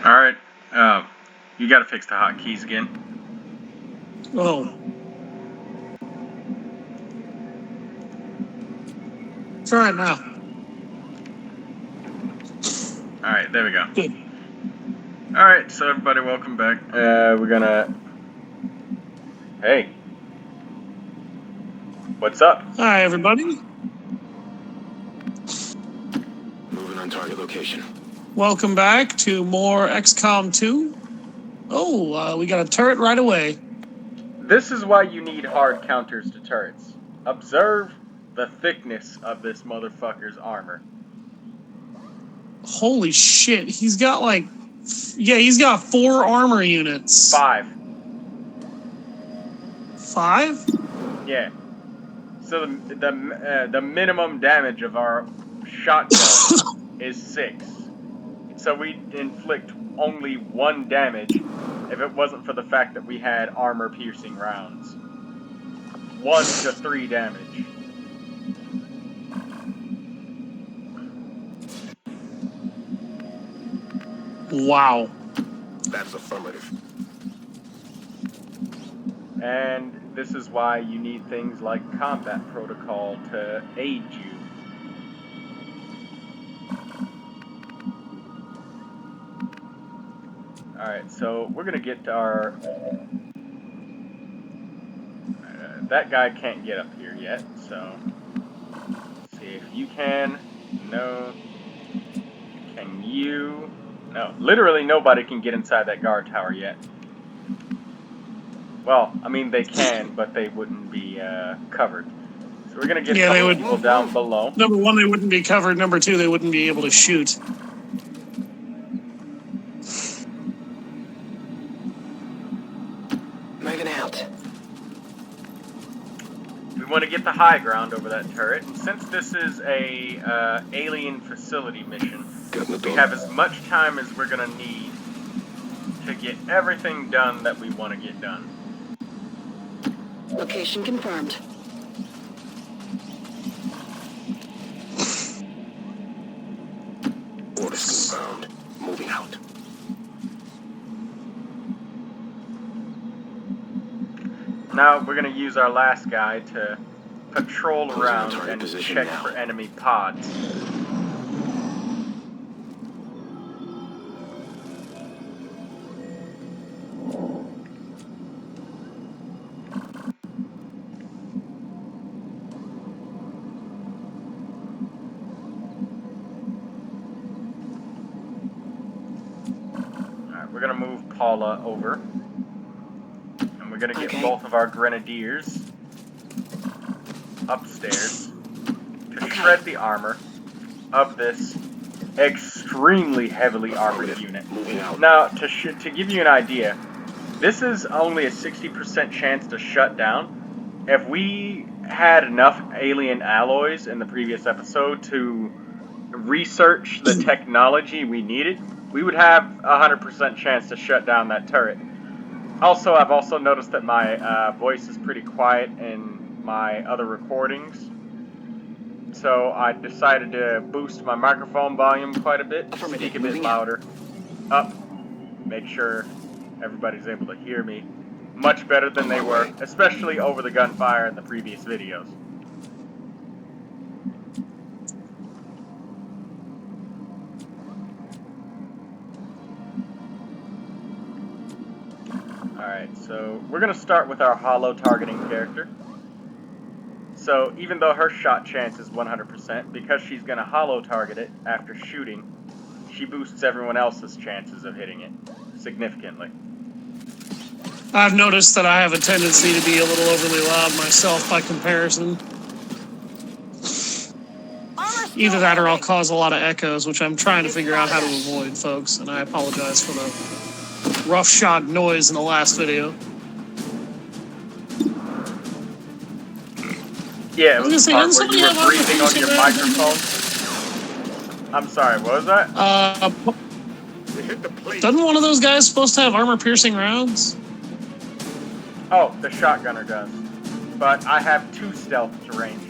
Alright, you gotta fix the hotkeys again. Oh. Try it now. Alright, there we go. Good. Alright, so everybody, welcome back. We're gonna... Hey. What's up? Hi, everybody. Moving on target location. Welcome back to more XCOM 2. Oh, we got a turret right away. This is why you need hard counters to turrets. Observe the thickness of this motherfucker's armor. Holy shit, he's got like... Yeah, he's got 4 armor units. 5. 5? Yeah. So the minimum damage of our shotgun is 6. So we inflict only 1 damage if it wasn't for the fact that we had armor-piercing rounds. 1 to 3 damage. Wow. That's affirmative. And this is why you need things like combat protocol to aid you. Alright, so we're gonna get to our... that guy can't get up here yet, so... Let's see if you can. No. Can you? No. Literally nobody can get inside that guard tower yet. Well, I mean they can, but they wouldn't be covered. So we're gonna get a couple people down below. Number 1, they wouldn't be covered. Number 2, they wouldn't be able to shoot. Moving out. We want to get the high ground over that turret, and since this is a alien facility mission, we have as much time as we're gonna need to get everything done that we want to get done. Location confirmed. Orders confirmed. Moving out. Now we're going to use our last guy to patrol around and check for enemy pods. Alright, we're going to move Paula over. We're gonna get both of our grenadiers upstairs to shred the armor of this extremely heavily armored unit. Now, to give you an idea, this is only a 60% chance to shut down. If we had enough alien alloys in the previous episode to research the technology we needed, we would have a 100% chance to shut down that turret. Also, I've also noticed that my voice is pretty quiet in my other recordings. So I decided to boost my microphone volume quite a bit, speak a bit louder, up, make sure everybody's able to hear me much better than they were, especially over the gunfire in the previous videos. Alright, so we're going to start with our hollow targeting character. So even though her shot chance is 100%, because she's going to hollow target it after shooting, she boosts everyone else's chances of hitting it significantly. I've noticed that I have a tendency to be a little overly loud myself by comparison. Either that or I'll cause a lot of echoes, which I'm trying to figure out how to avoid, folks, and I apologize for the roughshod noise in the last video. Yeah, it was the part where you were breathing on your microphone. I'm sorry, what was that? Doesn't one of those guys supposed to have armor-piercing rounds? Oh, the shotgunner does. But I have 2 stealth to rangers.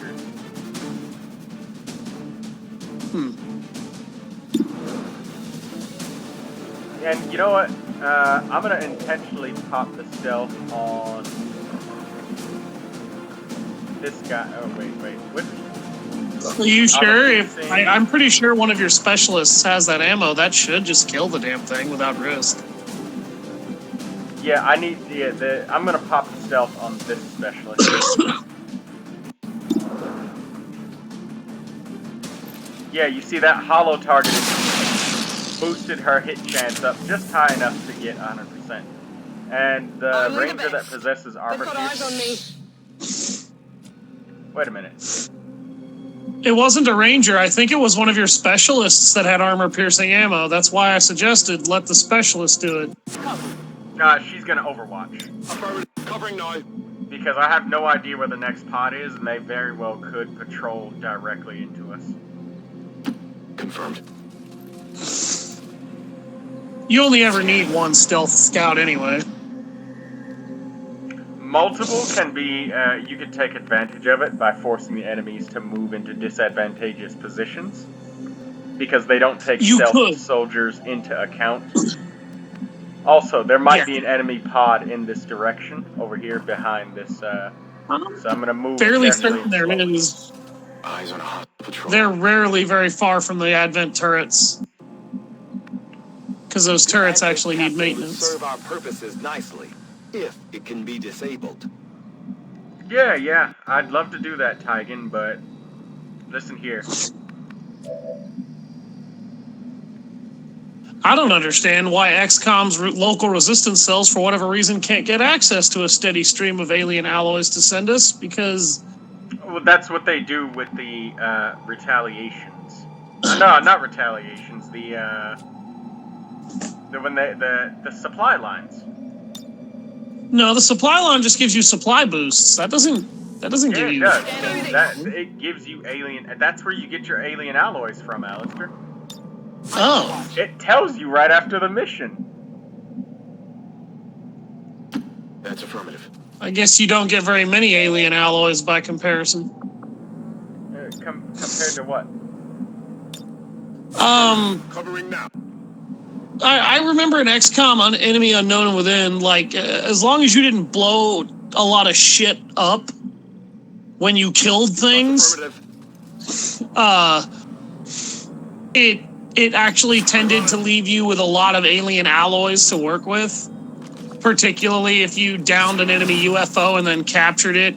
And you know what? I'm gonna intentionally pop the stealth on this guy. Oh wait. Which? Are you sure? I'm pretty Piercing. sure one of your specialists has that ammo. That should just kill the damn thing without risk. Yeah, I need. Yeah, I'm gonna pop the stealth on this specialist. Yeah, you see that hollow target boosted her hit chance up just high enough to get 100%. And the ranger that possesses armor piercing. Wait a minute. It wasn't a ranger. I think it was one of your specialists that had armor-piercing ammo. That's why I suggested let the specialist do it. She's gonna overwatch. Covering now. Because I have no idea where the next pod is, and they very well could patrol directly into us. Confirmed. You only ever need one stealth scout anyway. Multiple can be, you could take advantage of it by forcing the enemies to move into disadvantageous positions. Because they don't take stealth soldiers into account. Also, there might be an enemy pod in this direction, over here behind this, so I'm gonna move fairly certain there is. Eyes on a hot patrol. They're rarely very far from the advent turrets. Because those turrets actually need maintenance. Serve our purposes nicely, if it can be disabled. Yeah, I'd love to do that, Tygan, but listen here. I don't understand why XCOM's local resistance cells, for whatever reason, can't get access to a steady stream of alien alloys to send us, because... Well, that's what they do with the, retaliations. No, not retaliations, the supply lines. No, the supply line just gives you supply boosts. That doesn't give you... It does. It gives you alien... That's where you get your alien alloys from, Alister. Oh. It tells you right after the mission. That's affirmative. I guess you don't get very many alien alloys by comparison. Compared to what? Covering now. I remember in XCOM on Enemy Unknown and Within, like, as long as you didn't blow a lot of shit up when you killed things, it actually tended to leave you with a lot of alien alloys to work with. Particularly if you downed an enemy UFO and then captured it,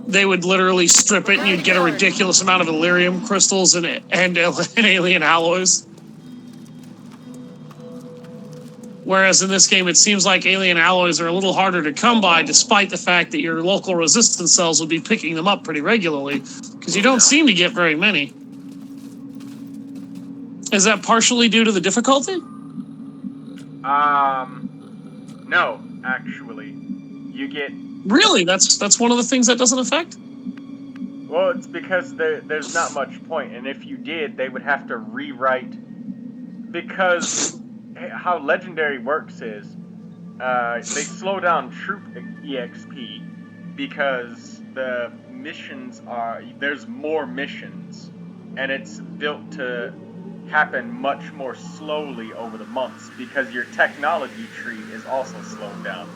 they would literally strip it and you'd get a ridiculous amount of Illyrium crystals and alien alloys. Whereas in this game, it seems like alien alloys are a little harder to come by, despite the fact that your local resistance cells would be picking them up pretty regularly, because you don't seem to get very many. Is that partially due to the difficulty? No, actually. You get... Really? That's one of the things that doesn't affect? Well, it's because there's not much point, and if you did, they would have to rewrite... Because how Legendary works is, they slow down troop EXP because the missions are... There's more missions, and it's built to happen much more slowly over the months because your technology tree is also slowed down.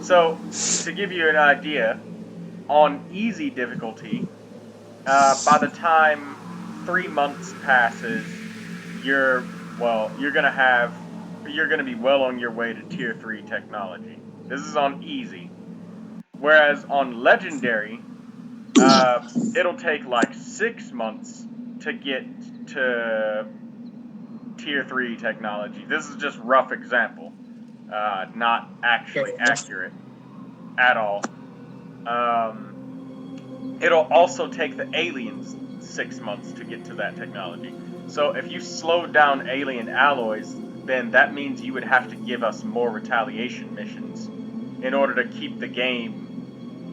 So, to give you an idea, on easy difficulty, by the time 3 months passes, you're gonna be well on your way to tier 3 technology. This is on easy. Whereas on legendary, it'll take like 6 months to get to tier 3 technology. This is just rough example, not actually accurate at all. It'll also take the aliens 6 months to get to that technology. So if you slowed down alien alloys, then that means you would have to give us more retaliation missions in order to keep the game,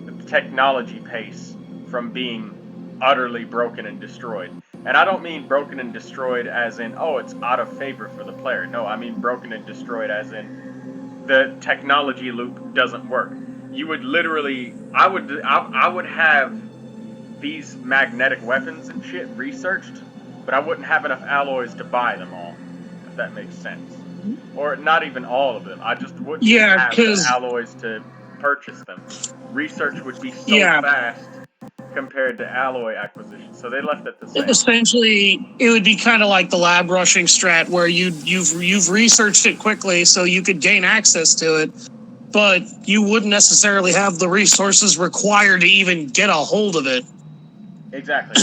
the technology pace, from being utterly broken and destroyed. And I don't mean broken and destroyed as in, oh, it's out of favor for the player. No, I mean broken and destroyed as in the technology loop doesn't work. You would literally, I would have these magnetic weapons and shit researched, but I wouldn't have enough alloys to buy them all, if that makes sense. or not even all of them. I just wouldn't Yeah, have the 'cause- alloys to purchase them. Research would be so Yeah. fast compared to alloy acquisition, so they left it the same. Essentially, it would be kind of like the lab rushing strat, where you've researched it quickly so you could gain access to it, but you wouldn't necessarily have the resources required to even get a hold of it. Exactly.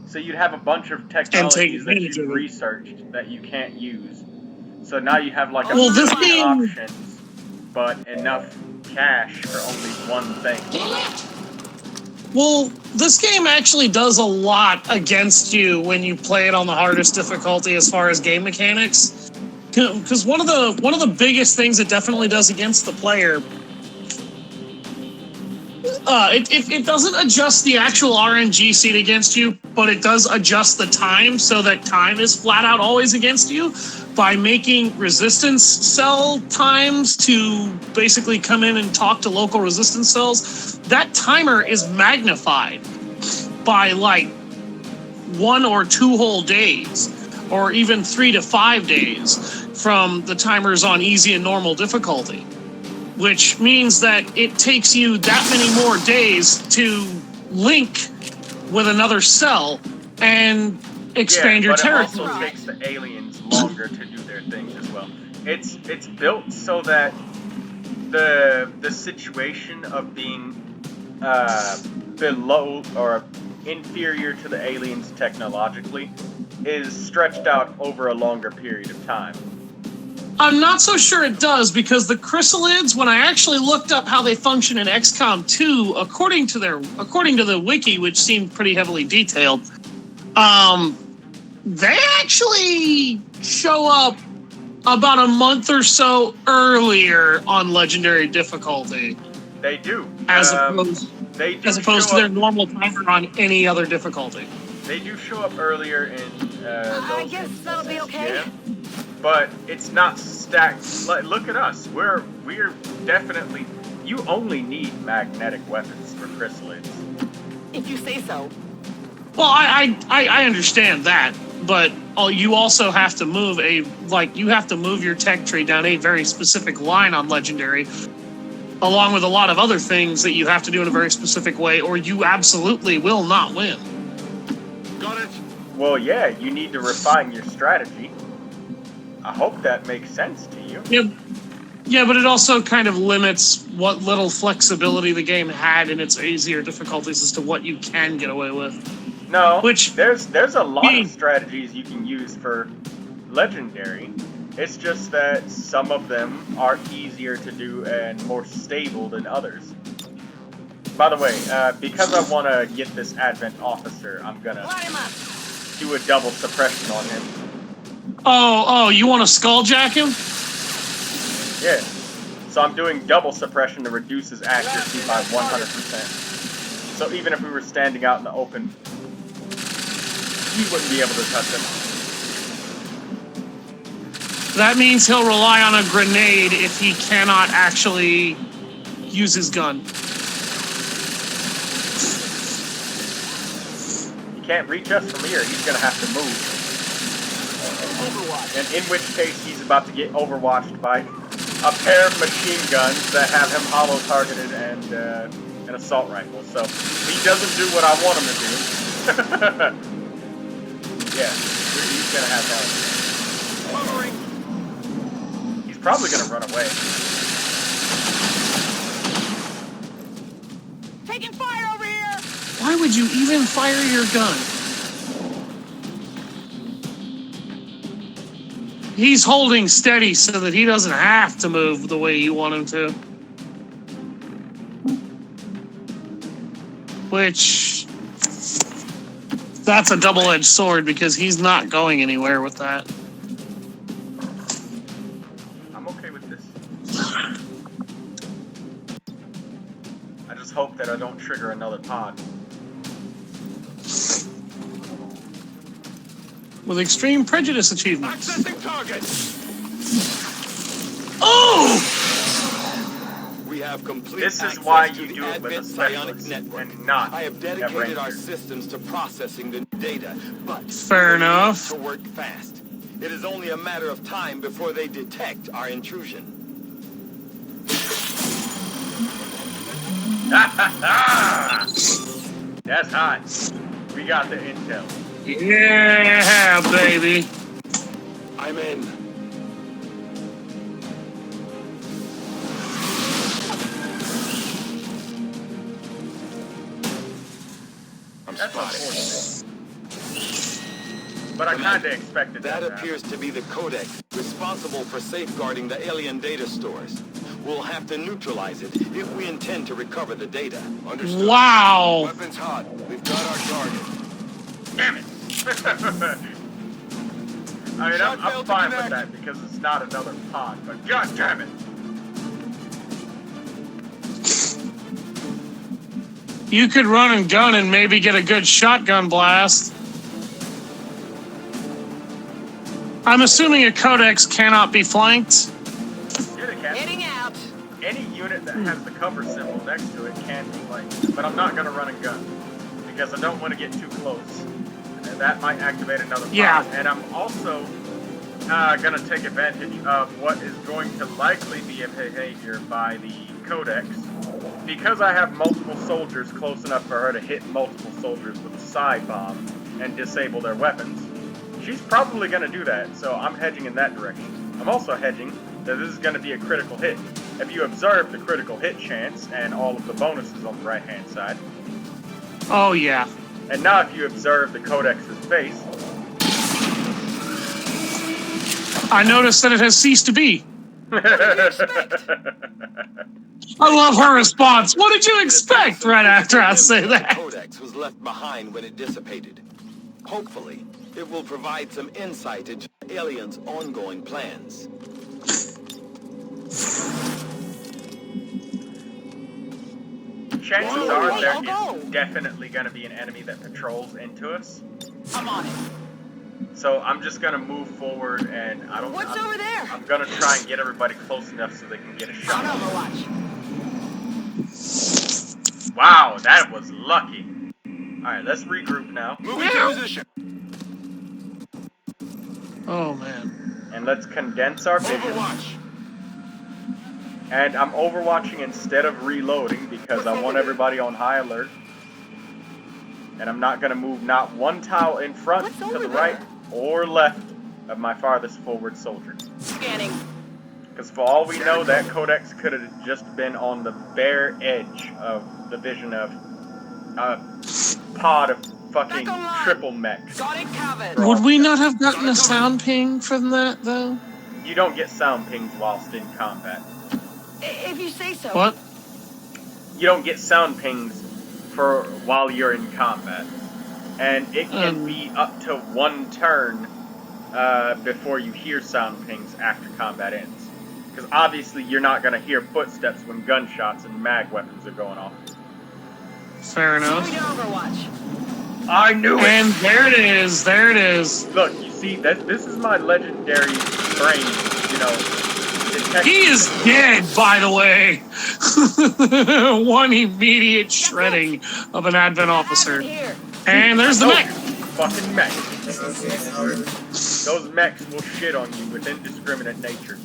So you'd have a bunch of technologies that advantage you've of it. researched that you can't use. So now you have like a Well, this million game- options, but enough cash for only one thing. Well, this game actually does a lot against you when you play it on the hardest difficulty as far as game mechanics. Because one of the biggest things it definitely does against the player, it doesn't adjust the actual RNG seed against you, but it does adjust the time so that time is flat out always against you by making resistance cell times to basically come in and talk to local resistance cells. That timer is magnified by like 1 or 2 whole days, or even 3 to 5 days from the timers on easy and normal difficulty, which means that it takes you that many more days to link with another cell and expand your territory. It also takes the aliens longer to do their things as well. It's built so that the situation of being below or inferior to the aliens technologically is stretched out over a longer period of time. I'm not so sure it does, because the chrysalids, when I actually looked up how they function in XCOM 2, according to the wiki, which seemed pretty heavily detailed, they actually show up about a month or so earlier on legendary difficulty. They do. As opposed to their normal timer on any other difficulty. They do show up earlier in I guess that'll be okay. Yeah. But it's not stacked. Look at us. We're definitely. You only need magnetic weapons for chrysalids. If you say so. Well, I understand that, but you also have to move you have to move your tech tree down a very specific line on legendary, along with a lot of other things that you have to do in a very specific way, or you absolutely will not win. Got it. Well, yeah, you need to refine your strategy. I hope that makes sense to you. Yeah, but it also kind of limits what little flexibility the game had in its easier difficulties as to what you can get away with. No, which there's a lot of strategies you can use for legendary. It's just that some of them are easier to do and more stable than others. By the way, because I want to get this Advent officer, I'm gonna do a double suppression on him. Oh, you want to skulljack him? Yeah. So I'm doing double suppression to reduce his accuracy by 100%. So even if we were standing out in the open, he wouldn't be able to touch him. That means he'll rely on a grenade if he cannot actually use his gun. He can't reach us from here. He's gonna have to move. And in which case, he's about to get overwatched by a pair of machine guns that have him hollow-targeted and an assault rifle. So he doesn't do what I want him to do. Yeah, he's gonna have help. He's probably gonna run away. Taking fire over here! Why would you even fire your gun? He's holding steady so that he doesn't have to move the way you want him to. Which, that's a double-edged sword, because he's not going anywhere with that. I'm okay with this. I just hope that I don't trigger another pod. With extreme prejudice achievements. Accessing target. Oh! We have complete This is access why to you the do it with a Advent psionic specialist network. and not I have a dedicated our ranger. systems to processing the data, but Fair we need enough. to work fast. It is only a matter of time before they detect our intrusion. That's hot. We got the intel. Yeah, baby. I'm in. I'm That's spotted. unfortunate. But I kinda expected that. That appears to be the codex responsible for safeguarding the alien data stores. We'll have to neutralize it if we intend to recover the data. Understood. Wow. Weapons hot. We've got our target. Damn it! I mean, Shot I'm failed to fine with connect. that because it's not another pod, but god damn it! You could run and gun and maybe get a good shotgun blast. I'm assuming a codex cannot be flanked. Yeah, they can. Heading out. Any unit that has the cover symbol next to it can be flanked, but I'm not gonna run and gun because I don't want to get too close. And that might activate another pod. Yeah. And I'm also gonna take advantage of what is going to likely be a behavior by the codex. Because I have multiple soldiers close enough for her to hit multiple soldiers with a side bomb and disable their weapons, she's probably going to do that, so I'm hedging in that direction. I'm also hedging that this is going to be a critical hit. If you observe the critical hit chance and all of the bonuses on the right-hand side, Oh, yeah. and now if you observe the codex's face, I noticed that it has ceased to be. What did you expect? I love her response. What did you expect right after I say The that? codex was left behind when it dissipated. Hopefully, it will provide some insight into aliens' ongoing plans. chances Whoa, are hey, there I'll go. is definitely going to be an enemy that patrols into us. I'm on it. So I'm just gonna move forward, and What's over there? I'm gonna try and get everybody close enough so they can get a On shot. Overwatch. Wow, that was lucky. All right, let's regroup now, Moving to position. Oh, man. and let's condense our vision. Overwatch. And I'm overwatching instead of reloading because I want everybody on high alert. And I'm not gonna move not one tile in front, What's to over the there? right, or left of my farthest forward soldier. Scanning. Because for all we know, that codex could have just been on the bare edge of the vision of a pod of fucking Back online. triple mechs. Got it covered. Would we not have gotten a sound ping from that, though? You don't get sound pings whilst in combat. If you say so. What? You don't get sound pings for while you're in combat. And it can be up to one turn before you hear sound pings after combat ends. Because obviously you're not going to hear footsteps when gunshots and mag weapons are going off. Fair enough. Moving to Overwatch. I knew it! And there it is. There it is. Look, you see, this is my legendary brain, you know. He is dead, by the way. One immediate shredding of an Advent officer. Here. And there's the mech. Fucking mechs. Those mechs will shit on you with indiscriminate nature.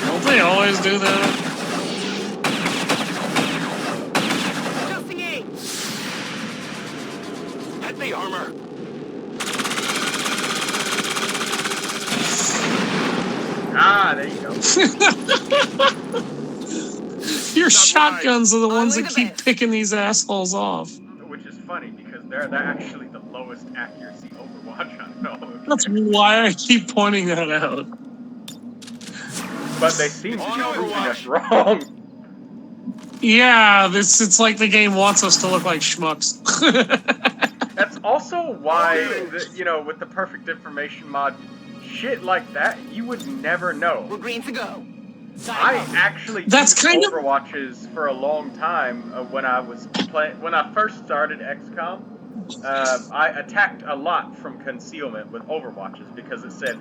Don't they always do that? Adjusting aim. At the armor. Ah, there you go. Your shotguns are the ones Only that the keep best. picking these assholes off. Which is funny because they're actually the lowest accuracy Overwatch on all of them. That's why I keep pointing that out. But they seem to On be proving Overwatch. us wrong. Yeah, it's like the game wants us to look like schmucks. That's also why, you know, with the perfect information mod, shit like that, you would never know. We're green to go. I actually That's used kind of- Overwatches for a long time when I was when I first started XCOM. I attacked a lot from concealment with Overwatches because it said,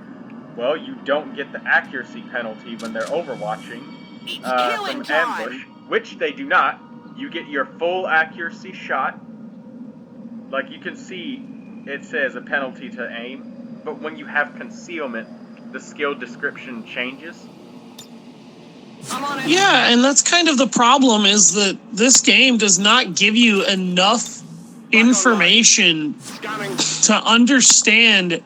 well, you don't get the accuracy penalty when they're overwatching Killing from time. ambush, which they do not. You get your full accuracy shot. Like you can see, it says a penalty to aim, but when you have concealment, the skill description changes. I'm on it. Yeah, and that's kind of the problem, is that this game does not give you enough information to understand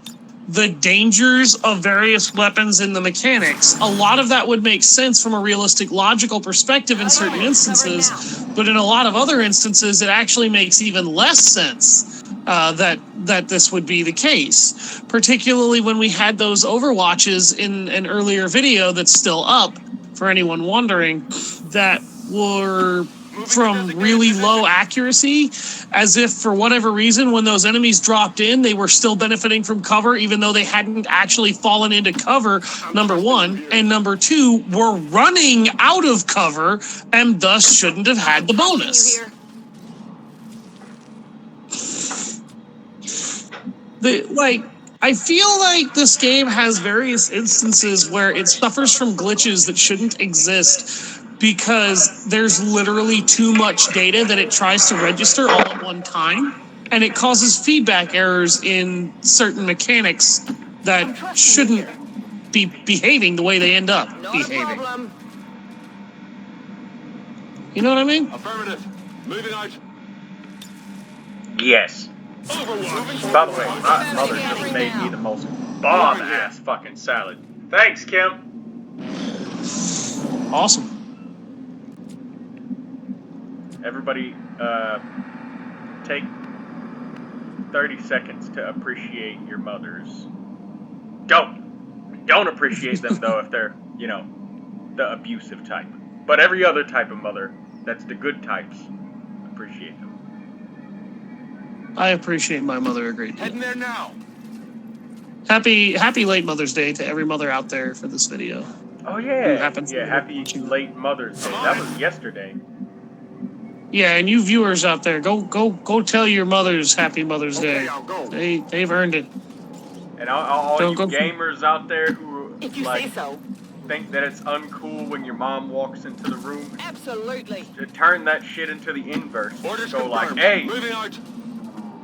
the dangers of various weapons and the mechanics. A lot of that would make sense from a realistic, logical perspective in certain instances, but in a lot of other instances, it actually makes even less sense that this would be the case. Particularly when we had those Overwatches in an earlier video that's still up, for anyone wondering, that were from really low accuracy, as if for whatever reason, when those enemies dropped in, they were still benefiting from cover, even though they hadn't actually fallen into cover, number one, and number two, were running out of cover and thus shouldn't have had the bonus. I feel like this game has various instances where it suffers from glitches that shouldn't exist because there's literally too much data that it tries to register all at one time, and it causes feedback errors in certain mechanics that shouldn't be behaving the way they end up behaving. You know what I mean? Affirmative. Moving out. Yes. Overwatch. By the way, my mother just made me the most bomb-ass fucking salad. Thanks, Kim. Awesome. Everybody, take 30 seconds to appreciate your mothers. Don't appreciate them, though, if they're, you know, the abusive type. But every other type of mother, that's the good types, appreciate them. I appreciate my mother a great deal. Heading there now. Happy late Mother's Day to every mother out there for this video. Oh yeah, happens yeah. Happy late Mother's Day. That was yesterday. Yeah, and you viewers out there, go tell your mothers Happy Mother's Day. I'll go. They've earned it. And all you Go. gamers out there who If you like say so. think that it's uncool when your mom walks into the room, Absolutely. to turn that shit into the inverse. Orders Go like, confirmed. hey, Moving out.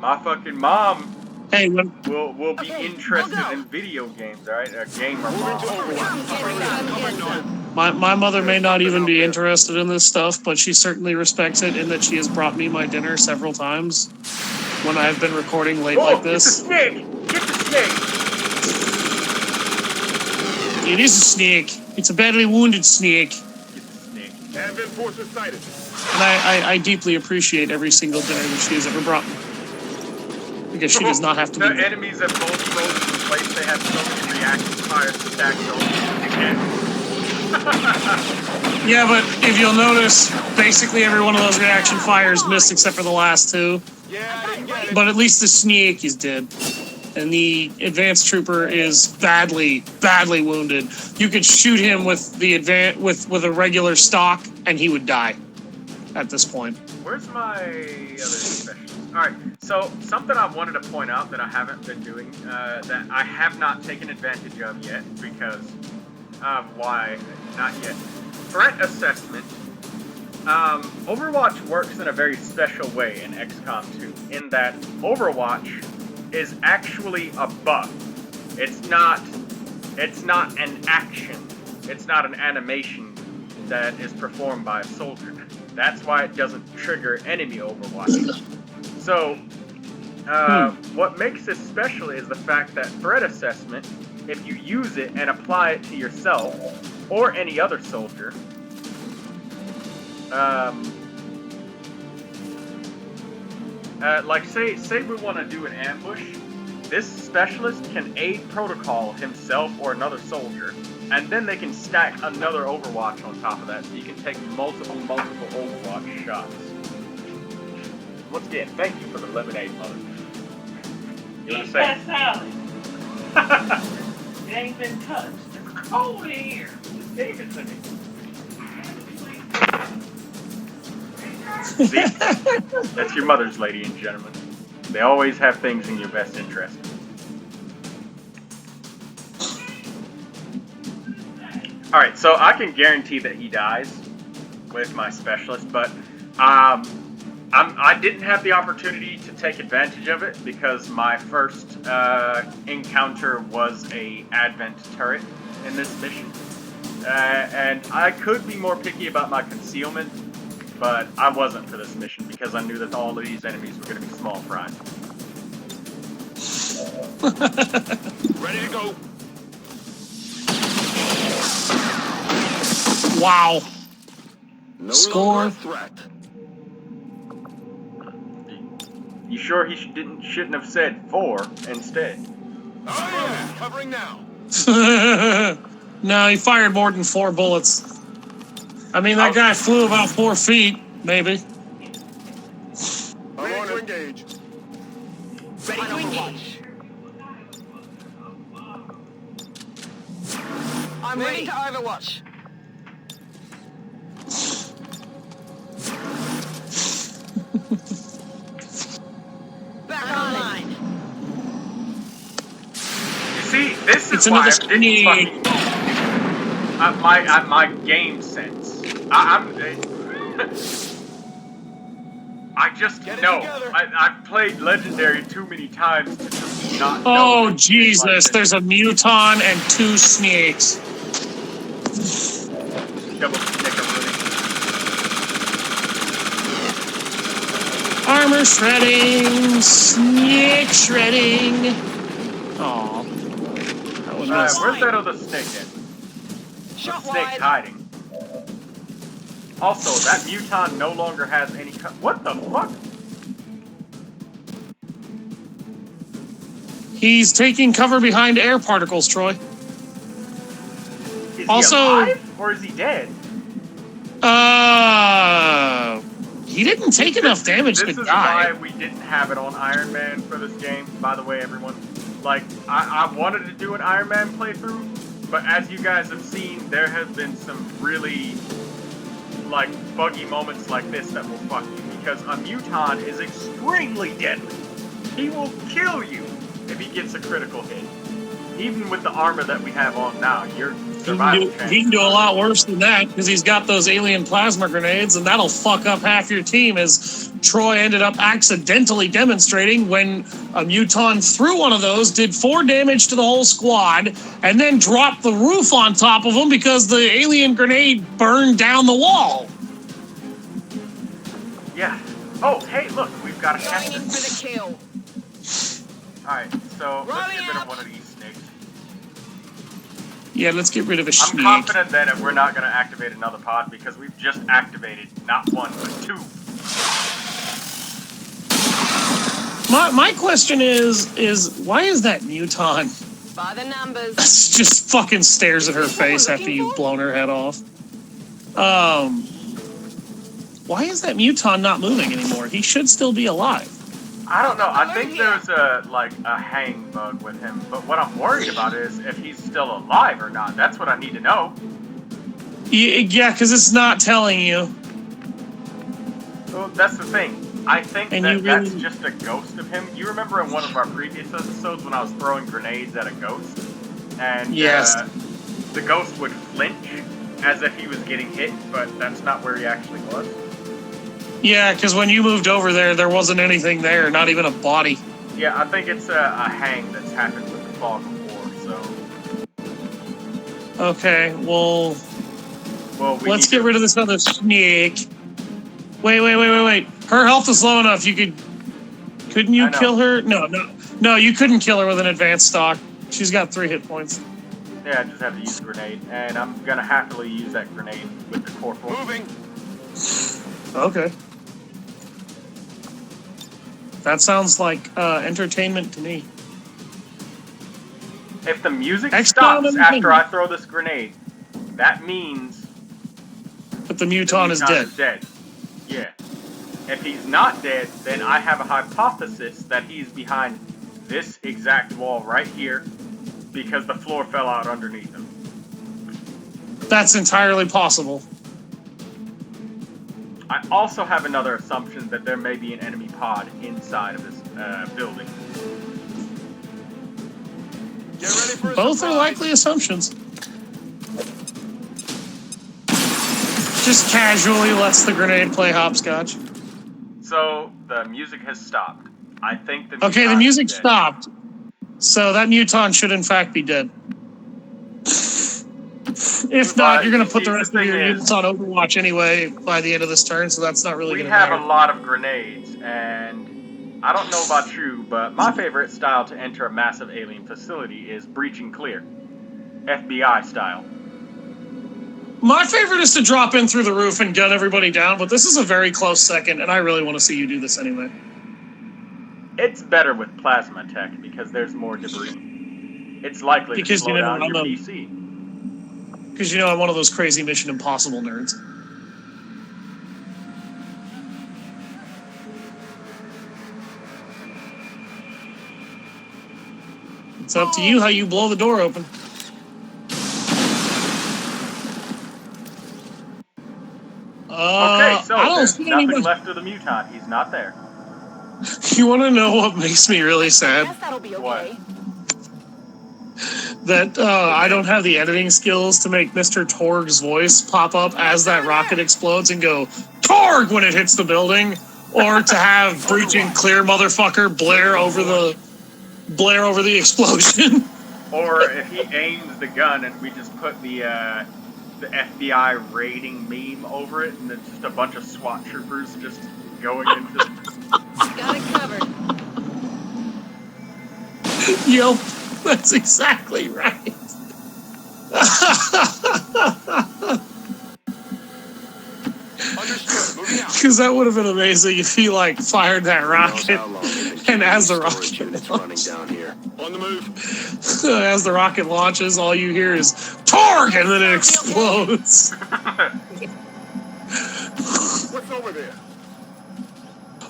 my fucking mom Hey, when will be Okay, interested I'll go. in video games, alright? A gamer Moving to mom. Overwatch. my mother may not even be interested in this stuff, but she certainly respects it in that she has brought me my dinner several times when I've been recording late like this. It's a snake! Get the snake! It is a snake. It's a badly wounded snake. Get the snake. Advent forces sighted. And I deeply appreciate every single dinner that she has ever brought me. Because she does not have to The be. enemies at both frozen place, they have so many reaction fires stacked on. Yeah, but if you'll notice, basically every one of those reaction fires missed except for the last two. Yeah, I didn't get it. But at least the snake is dead. And the advanced trooper is badly wounded. You could shoot him with the with a regular stock, and he would die at this point. Where's my other specialist? Alright, so something I wanted to point out that I haven't been doing, that I have not taken advantage of yet, because of why not yet. Threat assessment. Overwatch works in a very special way in XCOM 2, in that Overwatch is actually a buff. It's not an action. It's not an animation that is performed by a soldier. That's why it doesn't trigger enemy Overwatch. So, what makes this special is the fact that threat assessment, if you use it and apply it to yourself or any other soldier, like say we want to do an ambush, this specialist can aid protocol himself or another soldier, and then they can stack another Overwatch on top of that, so you can take multiple Overwatch shots. Once again, thank you for the lemonade, mother. You want to say? That salad. It ain't been touched. It's cold in here. Just gave it to me. See? That's your mothers, ladies and gentlemen. They always have things in your best interest. Alright, so I can guarantee that he dies with my specialist, but I I didn't have the opportunity to take advantage of it because my first encounter was a Advent turret in this mission. And I could be more picky about my concealment, but I wasn't for this mission because I knew that all of these enemies were going to be small fries. Ready to go. Wow. No Score. longer a threat. You sure he shouldn't have said 4 instead? Oh yeah, covering now. No, he fired more than 4 bullets. I mean, that guy flew about 4 feet, maybe. Ready to engage. Ready to engage. I'm ready to overwatch. Back online. You see, this is It's why I another didn't fucking my game sense. I just Get it know. together. I've played Legendary too many times to just not know. Oh, that Jesus. like this. There's a muton and 2 snakes. Double snickeroonie. Armor shredding. Snake shredding. Aw. That was nice. Where's that other snake at? Shot The snake's wide. hiding. Also, that muton no longer has any what the fuck? He's taking cover behind air particles, Troy. Is Also- he alive or is he dead? He didn't take enough damage to This is die. why we didn't have it on Iron Man for this game, by the way, everyone. Like, I wanted to do an Iron Man playthrough, but as you guys have seen, there have been some really, like, buggy moments like this that will fuck you, because a muton is extremely deadly. He will kill you if he gets a critical hit. Even with the armor that we have on now, your survival chance. He can do a lot worse than that because he's got those alien plasma grenades, and that'll fuck up half your team, as Troy ended up accidentally demonstrating when a muton threw one of those, did 4 damage to the whole squad, and then dropped the roof on top of them because the alien grenade burned down the wall. Yeah. Oh, hey, look, we've got a Going in cactus. for the kill. Alright, so let's Rolling get rid of up. one of these snakes. Yeah, let's get rid of a I'm snake. confident that we're not going to activate another pod because we've just activated not 1, but 2. My question is why is that muton By the numbers. just fucking stares at her Is this what we're face after looking you've for? blown her head off? Why is that muton not moving anymore? He should still be alive. I don't know. I think there's a hang bug with him, but what I'm worried about is if he's still alive or not. That's what I need to know. Yeah, because it's not telling you. Well, that's the thing. I think And that you that's really- just a ghost of him. You remember in one of our previous episodes when I was throwing grenades at a ghost? And Yes. The ghost would flinch as if he was getting hit, but that's not where he actually was. Yeah, because when you moved over there wasn't anything there, not even a body. Yeah, I think it's a hang that's happened with the fog before, so... Okay, well, let's need get to- rid of this other snake. Wait. Her health is low enough. Couldn't you I know. kill her? No, you couldn't kill her with an advanced stock. She's got 3 hit points. Yeah, I just have to use a grenade, and I'm gonna happily use that grenade with the corporal. Moving. Okay. That sounds like entertainment to me. If the music XCOM stops and after Ping. I throw this grenade, that means But the the muton is dead. Yeah. If he's not dead, then I have a hypothesis that he's behind this exact wall right here because the floor fell out underneath him. That's entirely possible. I also have another assumption that there may be an enemy pod inside of this building. Get ready for a Both are surprise. likely assumptions. Just casually lets the grenade play hopscotch. So the music has stopped. I think the Okay, the mutant music is dead. stopped. So that muton should in fact be dead. If not, you're going to put the rest of your units on Overwatch anyway by the end of this turn, so that's not really We going to have matter. a lot of grenades, and I don't know about you, but my favorite style to enter a massive alien facility is breach and clear. FBI style. My favorite is to drop in through the roof and gun everybody down, but this is a very close second, and I really want to see you do this anyway. It's better with plasma tech because there's more debris. It's likely to slow down your PC. Because you know I'm one of those crazy Mission Impossible nerds. It's up to you how you blow the door open. Okay, so I don't there's see nothing anybody. left of the mutant. He's not there. You want to know what makes me really sad? Guess that'll be okay. What? That I don't have the editing skills to make Mr. Torg's voice pop up as that rocket explodes and go, Torg, when it hits the building, or to have breach and clear motherfucker blare over the explosion. Or if he aims the gun and we just put the FBI raiding meme over it, and it's just a bunch of SWAT troopers just going into. Got it covered. Yep, that's exactly right. Understood. Moving out. Because that would have been amazing if he like fired that rocket, and as the Storage rocket units running down here. On the move. as the rocket launches, all you hear is Torg, and then it explodes. What's over there?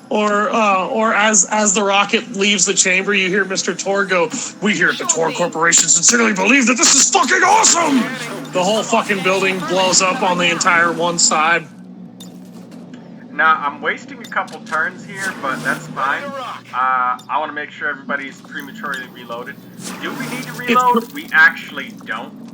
Or as the rocket leaves the chamber, you hear Mr. Torg go, "We here at the Torg Corporation sincerely believe that this is fucking awesome!" The whole fucking building blows up on the entire one side. Now, I'm wasting a couple turns here, but that's fine. I want to make sure everybody's prematurely reloaded. Do we need to reload? We actually don't.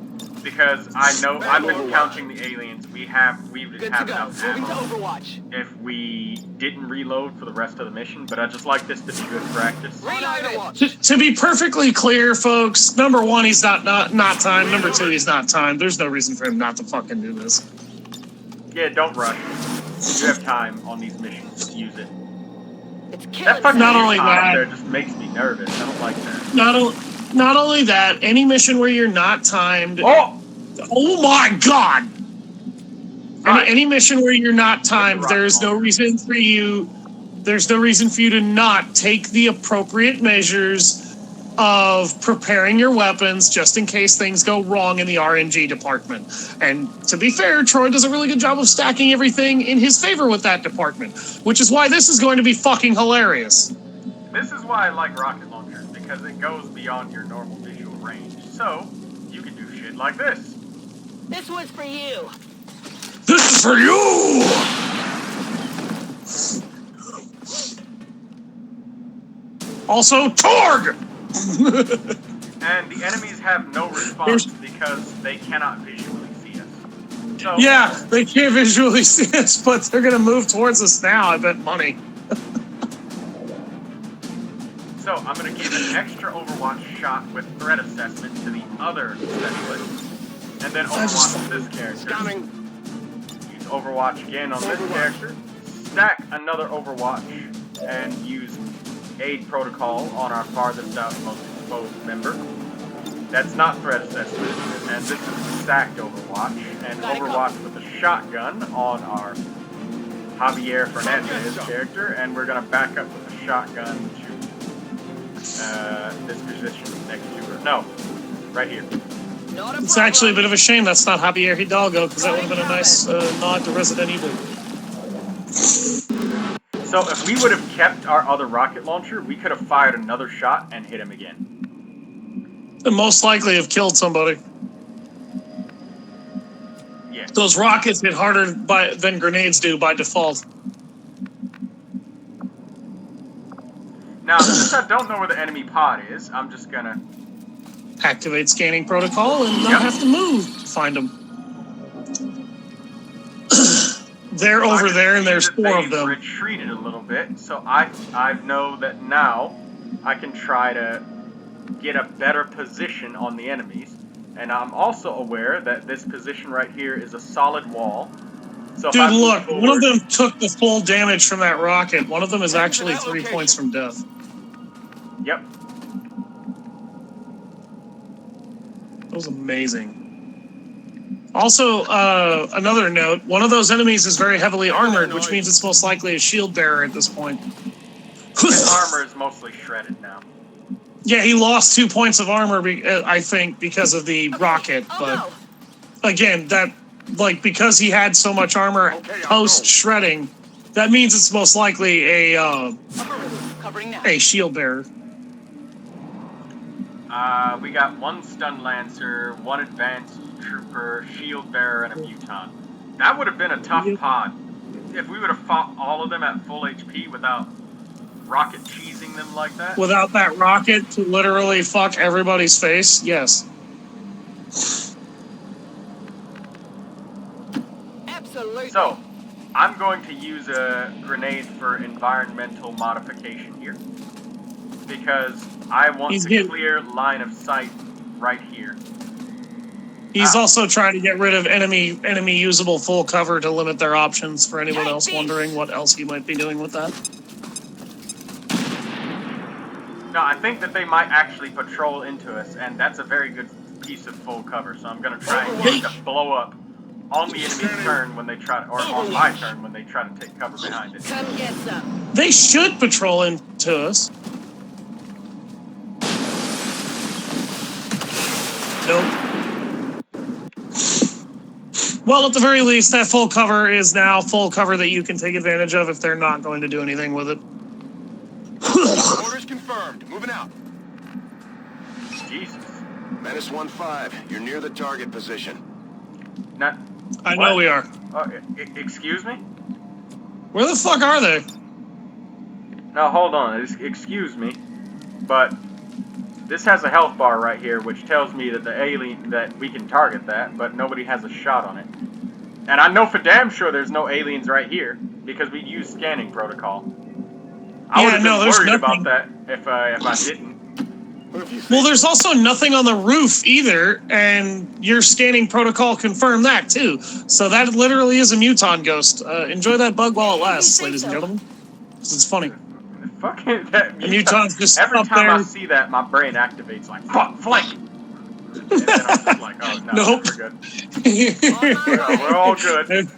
Because I know I've been counting the aliens. We Good have to go. enough Moving to ammo Overwatch. if we didn't reload for the rest of the mission, but I just like this to be good practice. Reload. To be perfectly clear, folks, number one, he's not timed. Number two, he's not timed. There's no reason for him not to fucking do this. Yeah, don't rush. You have time on these missions. Just use it. It's That killing fucking Not me. only mutant that- there just makes me nervous. I don't like that. Not only that, any mission where you're not timed. Oh! Oh my god! Right. Any mission where you're not timed, rocket there's no launcher. reason for you. There's no reason for you to not take the appropriate measures of preparing your weapons just in case things go wrong in the RNG department. And to be fair, Troy does a really good job of stacking everything in his favor with that department, which is why this is going to be fucking hilarious. This is why I like rocket launchers, because it goes beyond your normal visual range. So, you can do shit like this. This one's for you. This is for you! Also, Torg! And the enemies have no response because they cannot visually see us. So, Yeah, they can't visually see us, but they're gonna move towards us now. I bet money. So I'm going to give an extra Overwatch shot with threat assessment to the other specialist. And then Overwatch to this character. Scanning. Use Overwatch again on this character. Stack another Overwatch and use Aid Protocol on our farthest out most exposed member. That's not threat assessment. And this is stacked Overwatch. And Overwatch with a shotgun on our Javier Fernandez character. And we're going to back up with a shotgun to this position next to her. No, right here. Not a It's actually a problem. bit of a shame that's not Javier Hidalgo, because that would have been a nice nod to Resident Evil. So if we would have kept our other rocket launcher, we could have fired another shot and hit him again. And most likely have killed somebody. Yeah. Those rockets hit harder than grenades do by default. Now, since I don't know where the enemy pod is, I'm just gonna... Activate scanning protocol and not Yep. have to move to find them. They're over there, and there's 4 of They've them. retreated a little bit, so I know that now I can try to get a better position on the enemies. And I'm also aware that this position right here is a solid wall. So if I Dude, move look, forward, one of them took the full damage from that rocket. One of them is actually 3 points from death. Yep. That was amazing. Also, another note, one of those enemies is very heavily armored, which means it's most likely a shield bearer at this point. His armor is mostly shredded now. Yeah, he lost 2 points of armor, I think, because of the rocket. But again, because he had so much armor post-shredding, that means it's most likely a shield bearer. We got 1 stun lancer, 1 advanced trooper, shield bearer, and a muton. That would have been a tough pod. If we would have fought all of them at full HP without rocket cheesing them like that. Without that rocket to literally fuck everybody's face, yes. Absolutely. So, I'm going to use a grenade for environmental modification here. Because I want to clear line of sight right here. He's also trying to get rid of enemy usable full cover to limit their options for anyone else wondering what else he might be doing with that. No, I think that they might actually patrol into us, and that's a very good piece of full cover. So I'm going to try and get it to blow up on the enemy's turn when they try, or on my turn when they try to take cover behind it. Come get some. They should patrol into us. Nope. Well, at the very least, that full cover is now full cover that you can take advantage of if they're not going to do anything with it. Orders confirmed. Moving out. Jesus. Menace 1-5. You're near the target position. Not. I know we are. Excuse me? Where the fuck are they? Now hold on. Excuse me, but this has a health bar right here, which tells me that the alien that we can target that, but nobody has a shot on it. And I know for damn sure there's no aliens right here because we use scanning protocol. I would have been worried about that if I didn't. Well, there's also nothing on the roof either, and your scanning protocol confirmed that too. So that literally is a muton ghost. Enjoy that bug while it lasts, ladies and gentlemen. Because it's funny. Fucking that muton's just every up time there. I see that, my brain activates like, fuck, flank! And then I'm just like, oh, no, Nope. we're good. We're all good.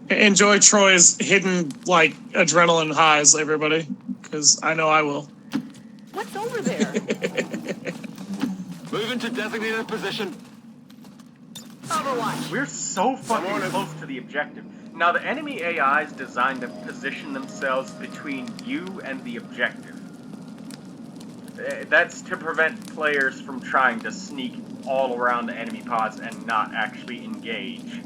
Enjoy Troy's hidden, like, adrenaline highs, everybody. Because I know I will. What's over there? Moving to designated position. Overwatch. We're so fucking close to the objective. Now, the enemy AI is designed to position themselves between you and the objective. That's to prevent players from trying to sneak all around the enemy pods and not actually engage.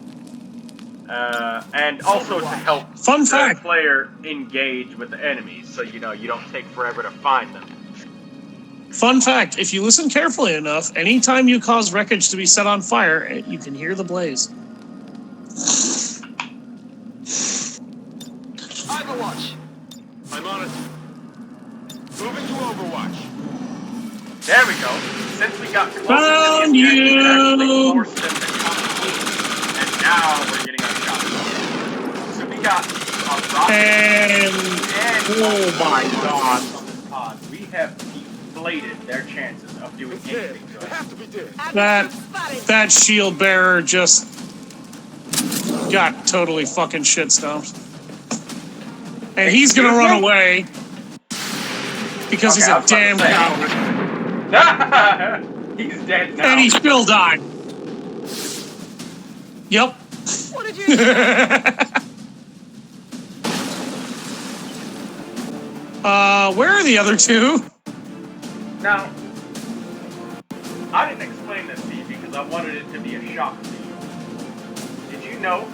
And also to help the player engage with the enemies, so you know you don't take forever to find them. Fun fact, if you listen carefully enough, anytime you cause wreckage to be set on fire, you can hear the blaze. Overwatch. I'm on it. Moving to Overwatch. There we go. Since we got close Found to the you! actually forced them to come in, and now we're getting our shots. So we got a rocket And oh my god. on this pod. We have deflated their chances of doing anything to us. That shield bearer just got totally fucking shit stumped. And he's gonna run away because he's a damn coward. He's dead now. And he still died. Yep. What did you Where are the other two? Now, I didn't explain this to you because I wanted it to be a shock to you. Did you know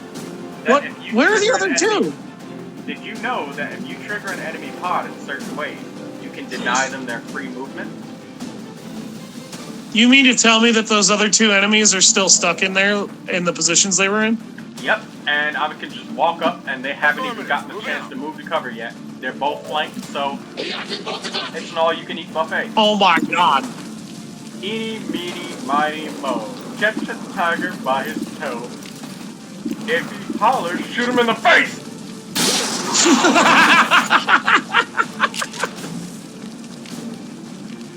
that What? if you Where are the trigger other an two? enemy- Did you know that if you trigger an enemy pod in certain ways, you can deny them their free movement? You mean to tell me that those other two enemies are still stuck in there in the positions they were in? Yep, and I can just walk up, and they haven't even gotten the chance to move to cover yet. They're both flanked, so it's an all-you-can-eat buffet. Oh my god. Eeny, meeny, miny, mo. Catch a tiger by his toe. If he hollers, shoot him in the face!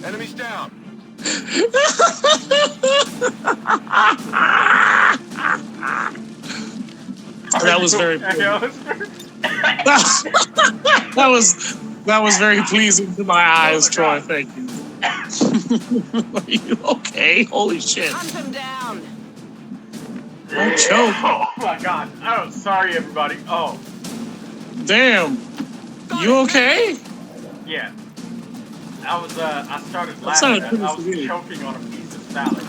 Enemies down. That was very that was very pleasing to my eyes, Troy. Thank you. Are you okay? Holy shit. Hunt him down. Don't choke. Oh my god. Oh, sorry everybody. Oh. Damn. You okay? Yeah. I started That's not laughing. a I was good choking on a piece of salad.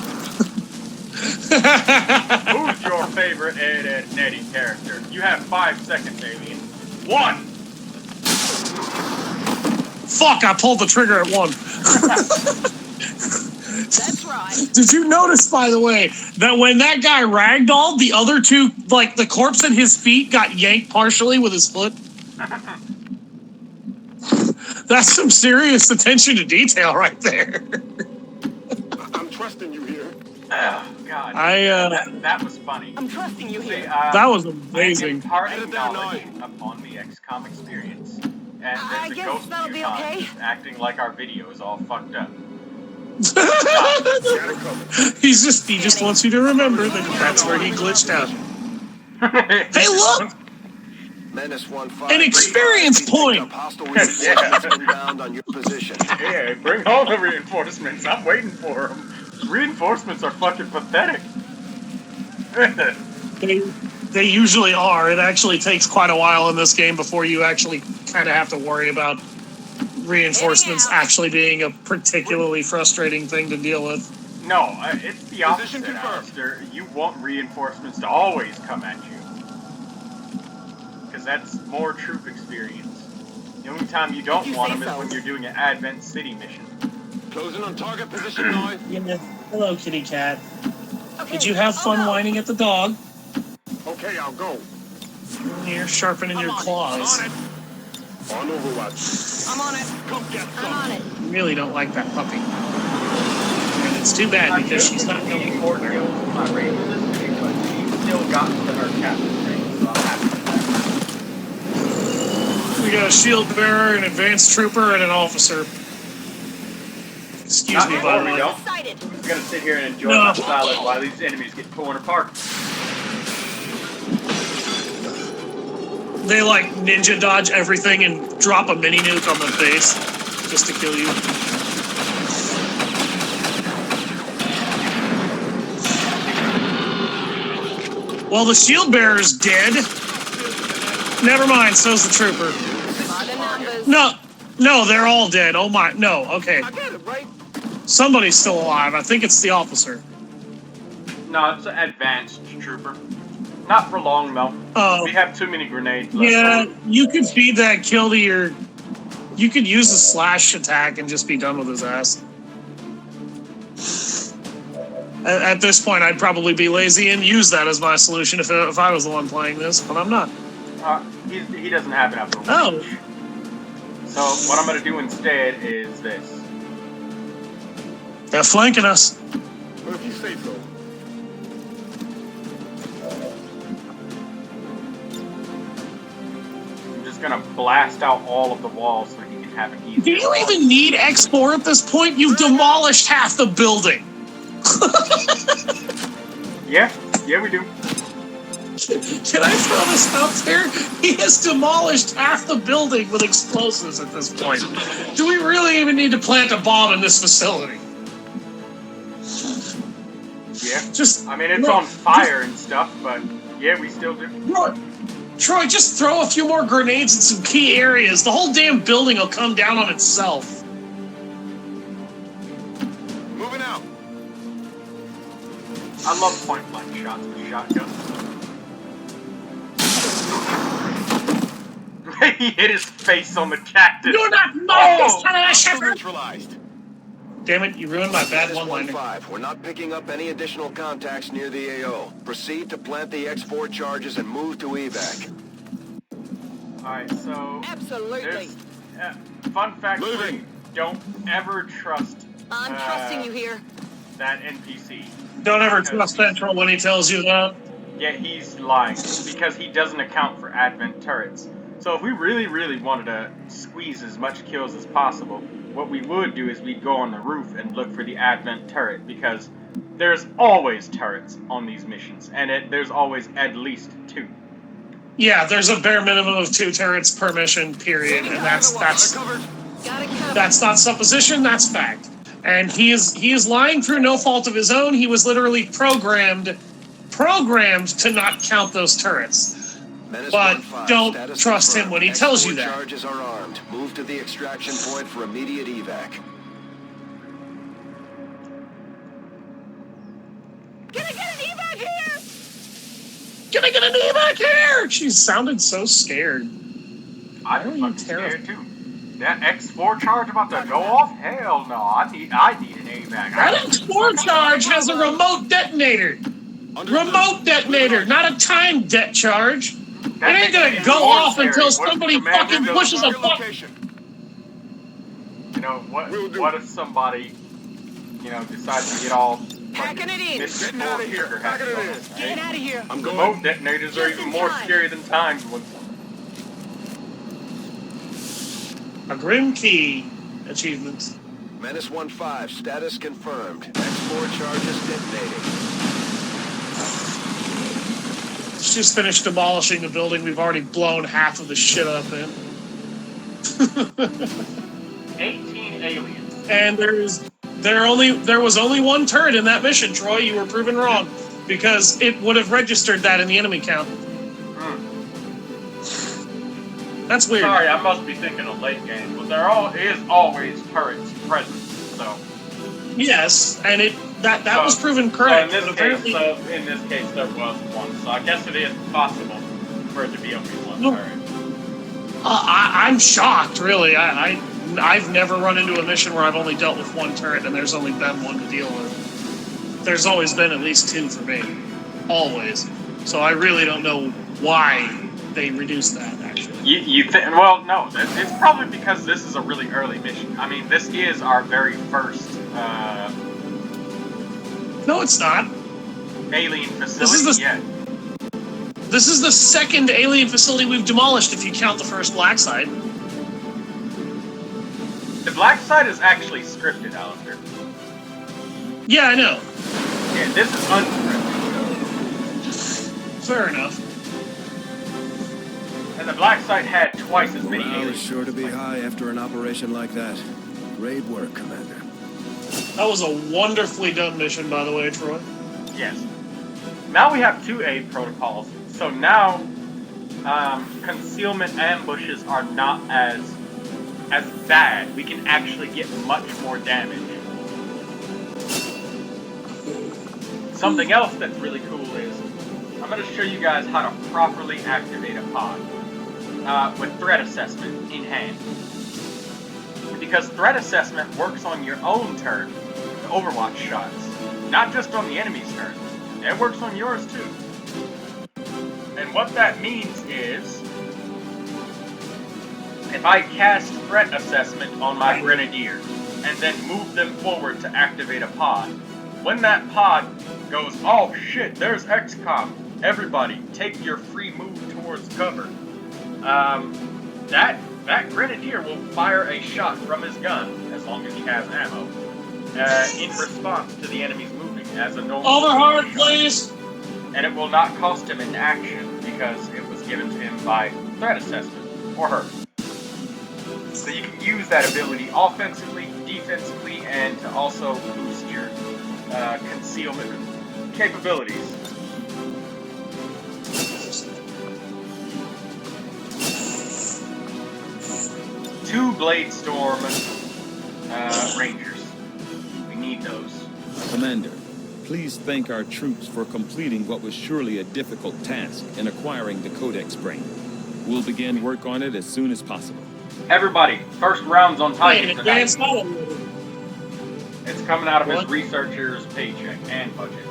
Who's your favorite Ed, Ed, and Eddie character? You have 5 seconds, alien. 1! Fuck, I pulled the trigger at 1. That's right. Did you notice, by the way, that when that guy ragdolled, the other two, like the corpse at his feet, got yanked partially with his foot? That's some serious attention to detail right there. I'm trusting you here. Oh, God. That was funny. I'm trusting you here. That was amazing. Imparting knowledge upon the XCOM experience. And I there's a guess ghost that'll be mutant okay. acting like our video is all fucked up. He just wants you to remember that that's where he glitched out. Hey, look! An experience point! Yeah, bring all the reinforcements. I'm waiting for them. Reinforcements are fucking pathetic. They usually are. It actually takes quite a while in this game before you actually kind of have to worry about reinforcements actually being a particularly frustrating thing to deal with. No, it's the opposite, Alister. You want reinforcements to always come at you. Because that's more troop experience. The only time you don't want them is when you're doing an Advent City mission. Closing on target position now. Yeah. Hello, kitty cat. Okay. Did you have fun whining at the dog? Okay, I'll go. You're sharpening your claws. On Overwatch. I'm on it. Come get I'm on it. You really don't like that puppy. And it's too bad because she's not going to court kills with my range this week, but she still got to her captain's range, so I'm happy with that. We got a shield bearer, an advanced trooper, and an officer. Excuse me, by the way. I'm just gonna sit here and enjoy my salad while these enemies get torn apart. They like ninja dodge everything and drop a mini nuke on the base just to kill you. Well, the shield bearer's dead. Never mind, so's the trooper. No, they're all dead. Oh my, no, okay. I get it, right? Somebody's still alive. I think it's the officer. No, it's an advanced trooper. Not for long, though. Oh. We have too many grenades left. Yeah, you could feed that kill to your... You could use a slash attack and just be done with his ass. At this point, I'd probably be lazy and use that as my solution if I was the one playing this, but I'm not. He doesn't have enough range. Oh. So what I'm going to do instead is this. They're flanking us. Well, if you say so. I'm just going to blast out all of the walls so he can have an easy... Do you even need X4 at this point? You've demolished half the building. Yeah, we do. Can I throw this out there? He has demolished half the building with explosives at this point. Do we really even need to plant a bomb in this facility? Yeah. I mean, it's look, on fire and stuff, but yeah, we still do. Troy, just throw a few more grenades in some key areas. The whole damn building will come down on itself. Moving out. I love point-blank shots with shotgun. He hit his face on the cactus. You're not nice! Neutralized. Damn it, you ruined my bad one-liner. 1-5, we're not picking up any additional contacts near the AO. Proceed to plant the X4 charges and move to evac. Alright, so... Absolutely. Fun fact, Moving. don't ever trust... I'm trusting you here. that NPC. Don't ever trust Central when he tells you that. Yeah, he's lying, because he doesn't account for advent turrets. So if we really, really wanted to squeeze as much kills as possible, what we would do is we'd go on the roof and look for the advent turret, because there's always turrets on these missions, and there's always at least 2. Yeah, there's a bare minimum of 2 turrets per mission, period, and that's not supposition, that's fact. And he is lying through no fault of his own. He was literally programmed to not count those turrets. But don't trust him when he tells you that. Charges are armed. Move to the extraction point for immediate evac. Can I get an evac here? Can I get an evac here? She sounded so scared. I'm Really fucking terrible. scared too. That X4 charge about to go off? Hell no, I need an AVAC. That X4 charge has a remote detonator. Remote detonator, not a timed det charge. It ain't gonna go off until somebody fucking pushes a button. You know, what if somebody, decides to get all Packing it in. Getting out of here. Packing it in. Get out of here. I'm going. Remote detonators are even more scary than timed ones. A Grim Key achievement. Menace 1-5, status confirmed. X4 charges detonating. Just finished demolishing the building we've already blown half of the shit up in. 18 aliens. And there was only 1 turret in that mission, Troy. You were proven wrong. Because it would have registered that in the enemy count. That's weird. Sorry, I must be thinking of late game, but there is always turrets present, so... Yes, and that was proven correct. In this case, there was 1, so I guess it is possible for it to be only 1 turret. I'm shocked, really. I've never run into a mission where I've only dealt with 1 turret and there's only been 1 to deal with. There's always been at least 2 for me. Always. So I really don't know why they reduced that, actually. Well, no, it's probably because this is a really early mission. I mean, this is our very first, No, it's not. alien facility yet. This is the 2nd alien facility we've demolished, if you count the first black site. The black site is actually scripted, Alister. Yeah, I know. Yeah, this is unscripted. Fair enough. And the black site had twice as many Morale aliens. is sure to be high after an operation like that. Great work, Commander. That was a wonderfully done mission, by the way, Troy. Yes. Now we have 2 aid protocols, so now concealment ambushes are not as bad. We can actually get much more damage. Something else that's really cool is I'm going to show you guys how to properly activate a pod with threat assessment in hand. Because threat assessment works on your own turn, the Overwatch shots, not just on the enemy's turn. It works on yours too. And what that means is, if I cast threat assessment on my Grenadier, and then move them forward to activate a pod, when that pod goes, oh shit, there's XCOM, everybody, take your free move towards cover, that Grenadier will fire a shot from his gun, as long as he has ammo, in response to the enemy's moving as a normal Overheart, shot. please! And it will not cost him an action, because it was given to him by threat assessment, or her. So you can use that ability offensively, defensively, and to also boost your concealment capabilities. Two Blade Storm Rangers. We need those. Commander, please thank our troops for completing what was surely a difficult task in acquiring the Codex brain. We'll begin work on it as soon as possible. Everybody, first round's on Hey, Titan an tonight. advanced model. It's coming out of his What? researcher's paycheck and budget.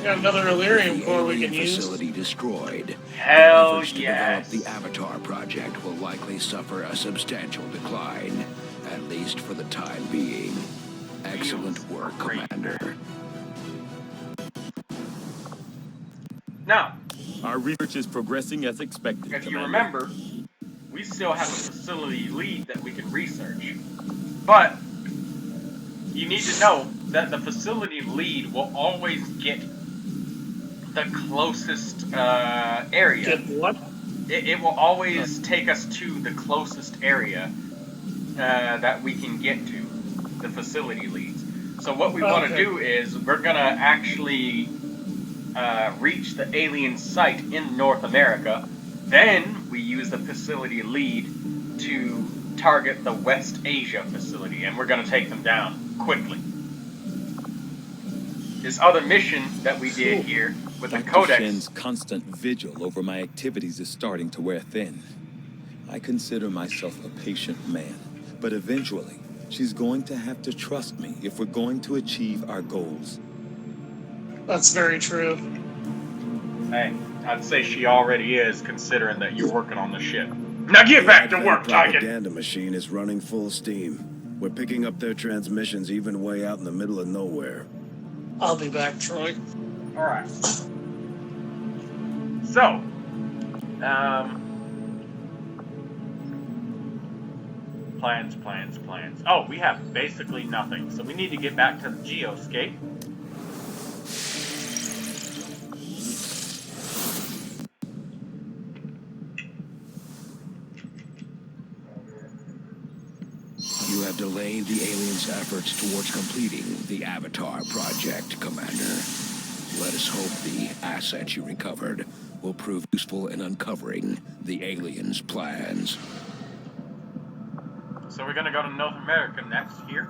Got another Illyrium core we can use. Facility destroyed. Hell Efforts to yes. develop the Avatar project will likely suffer a substantial decline, at least for the time being. Excellent work, Great. Commander. Now, Our research is progressing as expected, if you Commander. remember, we still have a facility lead that we can research. But you need to know that the facility lead will always get the closest area. Get what? It will always take us to the closest area that we can get to, the facility leads. So what we want to do is we're going to actually reach the alien site in North America. Then we use the facility lead to target the West Asia facility, and we're going to take them down quickly. This other mission that we did here with the Dr. Codex. Shen's constant vigil over my activities is starting to wear thin. I consider myself a patient man, but eventually, she's going to have to trust me if we're going to achieve our goals. That's very true. Hey, I'd say she already is, considering that you're working on the ship. Now get back to work, The Tigan! propaganda machine is running full steam. We're picking up their transmissions even way out in the middle of nowhere. I'll be back, Troy. Alright. So, plans. Oh, we have basically nothing. So we need to get back to the geoscape. You have delayed the aliens' efforts towards completing the Avatar project, Commander. Let us hope the assets you recovered will prove useful in uncovering the aliens' plans. So we're gonna go to North America next here.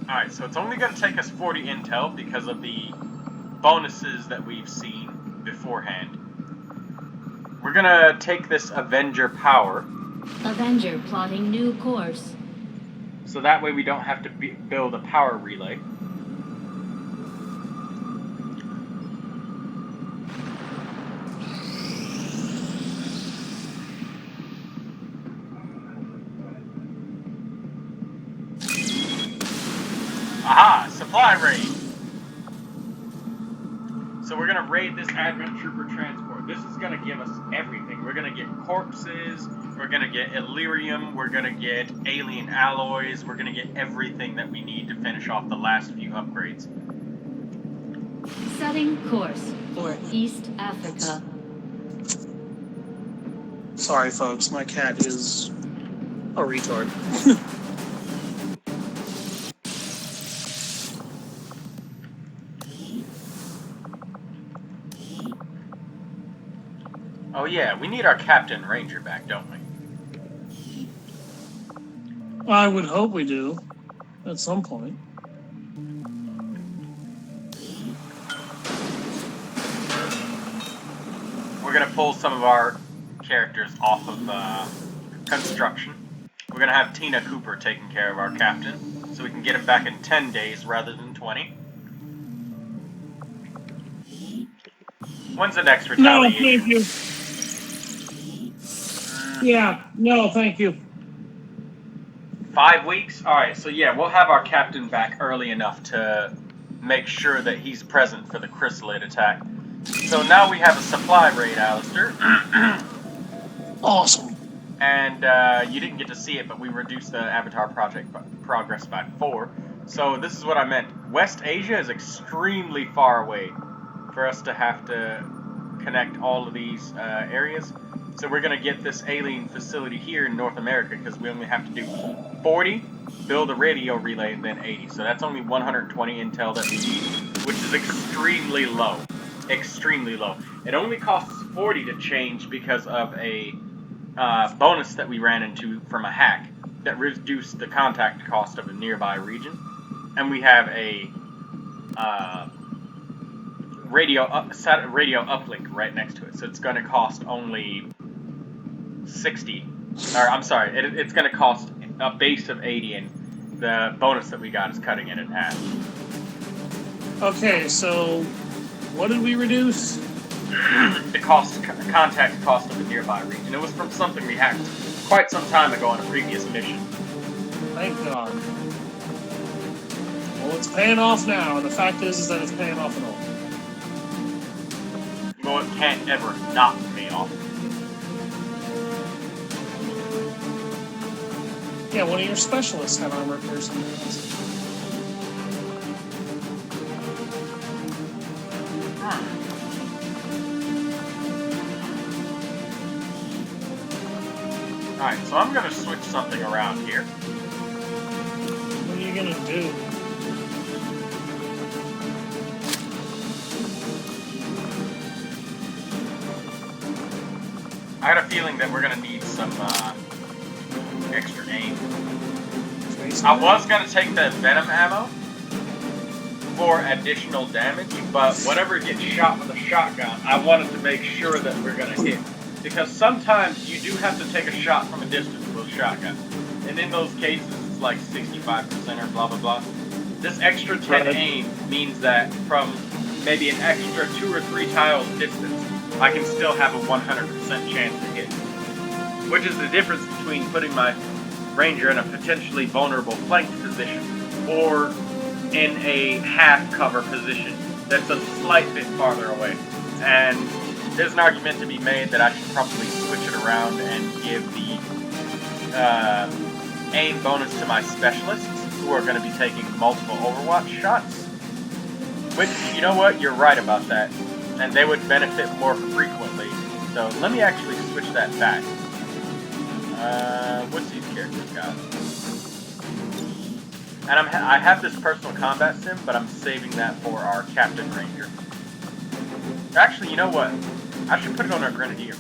Alright, so it's only gonna take us 40 intel because of the bonuses that we've seen beforehand. We're gonna take this Avenger power. Avenger plotting new course. So that way we don't have to build a power relay. Aha! Supply raid! So we're gonna raid this Advent Trooper transport. This is gonna give us everything. We're gonna get corpses, we're gonna get Illyrium, we're gonna get alien alloys, we're gonna get everything that we need to finish off the last few upgrades. Setting course for East Africa. Sorry, folks. My cat is a retard. Oh yeah, we need our Captain Ranger back, don't we? I would hope we do. At some point. We're gonna pull some of our characters off of construction. We're gonna have Tina Cooper taking care of our captain, so we can get him back in 10 days rather than 20. When's the next No, retaliation? thank you. Yeah, no, thank you. 5 weeks? Alright, so yeah, we'll have our captain back early enough to make sure that he's present for the chrysalid attack. So now we have a supply raid, Alister. Awesome. And you didn't get to see it, but we reduced the Avatar project progress by 4. So this is what I meant. West Asia is extremely far away for us to have to connect all of these areas. So we're going to get this alien facility here in North America because we only have to do 40, build a radio relay, and then 80. So that's only 120 intel that we need, which is extremely low. Extremely low. It only costs 40 to change because of a bonus that we ran into from a hack that reduced the contact cost of a nearby region, and we have a radio uplink right next to it, so it's going to cost only 60. Or I'm sorry, it's going to cost a base of 80, and the bonus that we got is cutting it in half. Okay, so what did we reduce? The contact cost of a nearby region. It was from something we hacked quite some time ago on a previous mission. Thank God. Well, it's paying off now, and the fact is that it's paying off and all. Well, it can't ever not pay off. Yeah, one of your specialists had armor piercing. Alright, so I'm gonna switch something around here. What are you gonna do? I got a feeling that we're gonna need some extra aim. I was gonna take the venom ammo for additional damage, but whenever it gets shot with a shotgun, I wanted to make sure that we're gonna hit. Because sometimes you do have to take a shot from a distance with a shotgun. And in those cases, it's like 65% or blah blah blah. This extra 10 aim means that from maybe an extra 2 or 3 tiles distance, I can still have a 100% chance to hit. Which is the difference between putting my ranger in a potentially vulnerable flanked position or in a half cover position that's a slight bit farther away. And there's an argument to be made that I should probably switch it around and give the aim bonus to my specialists, who are going to be taking multiple Overwatch shots. Which, you know what, you're right about that. And they would benefit more frequently. So let me actually switch that back. What's these characters got? And I have this personal combat sim, but I'm saving that for our Captain Ranger. Actually, you know what? I should put it on our Grenadier.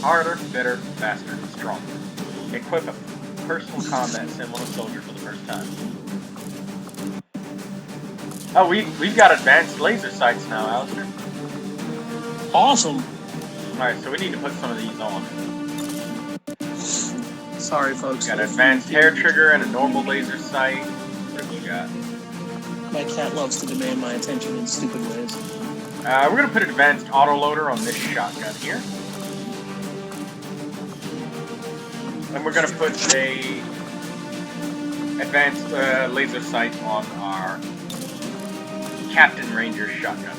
Harder, better, faster, stronger. Equip a personal combat sim on a soldier for the first time. Oh, we've got advanced laser sights now, Alister. Awesome. Alright, so we need to put some of these on. Sorry, folks. Got an advanced hair trigger and a normal laser sight. What have you got? My cat loves to demand my attention in stupid ways. We're going to put an advanced autoloader on this shotgun here. And we're going to put a advanced laser sight on our Captain Ranger shotgun.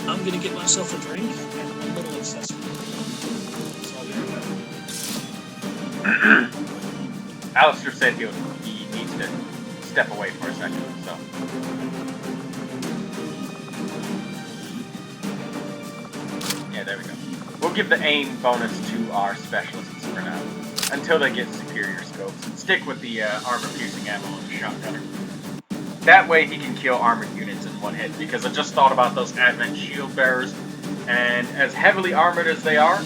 I'm gonna get myself a drink and a little accessory. Alister said he needs to step away for a second, so. Yeah, there we go. We'll give the aim bonus to our specialists for now, until they get superior scopes, and stick with the armor-piercing ammo on the shotgunner. That way he can kill armored units in one hit, because I just thought about those Advent shield bearers, and as heavily armored as they are,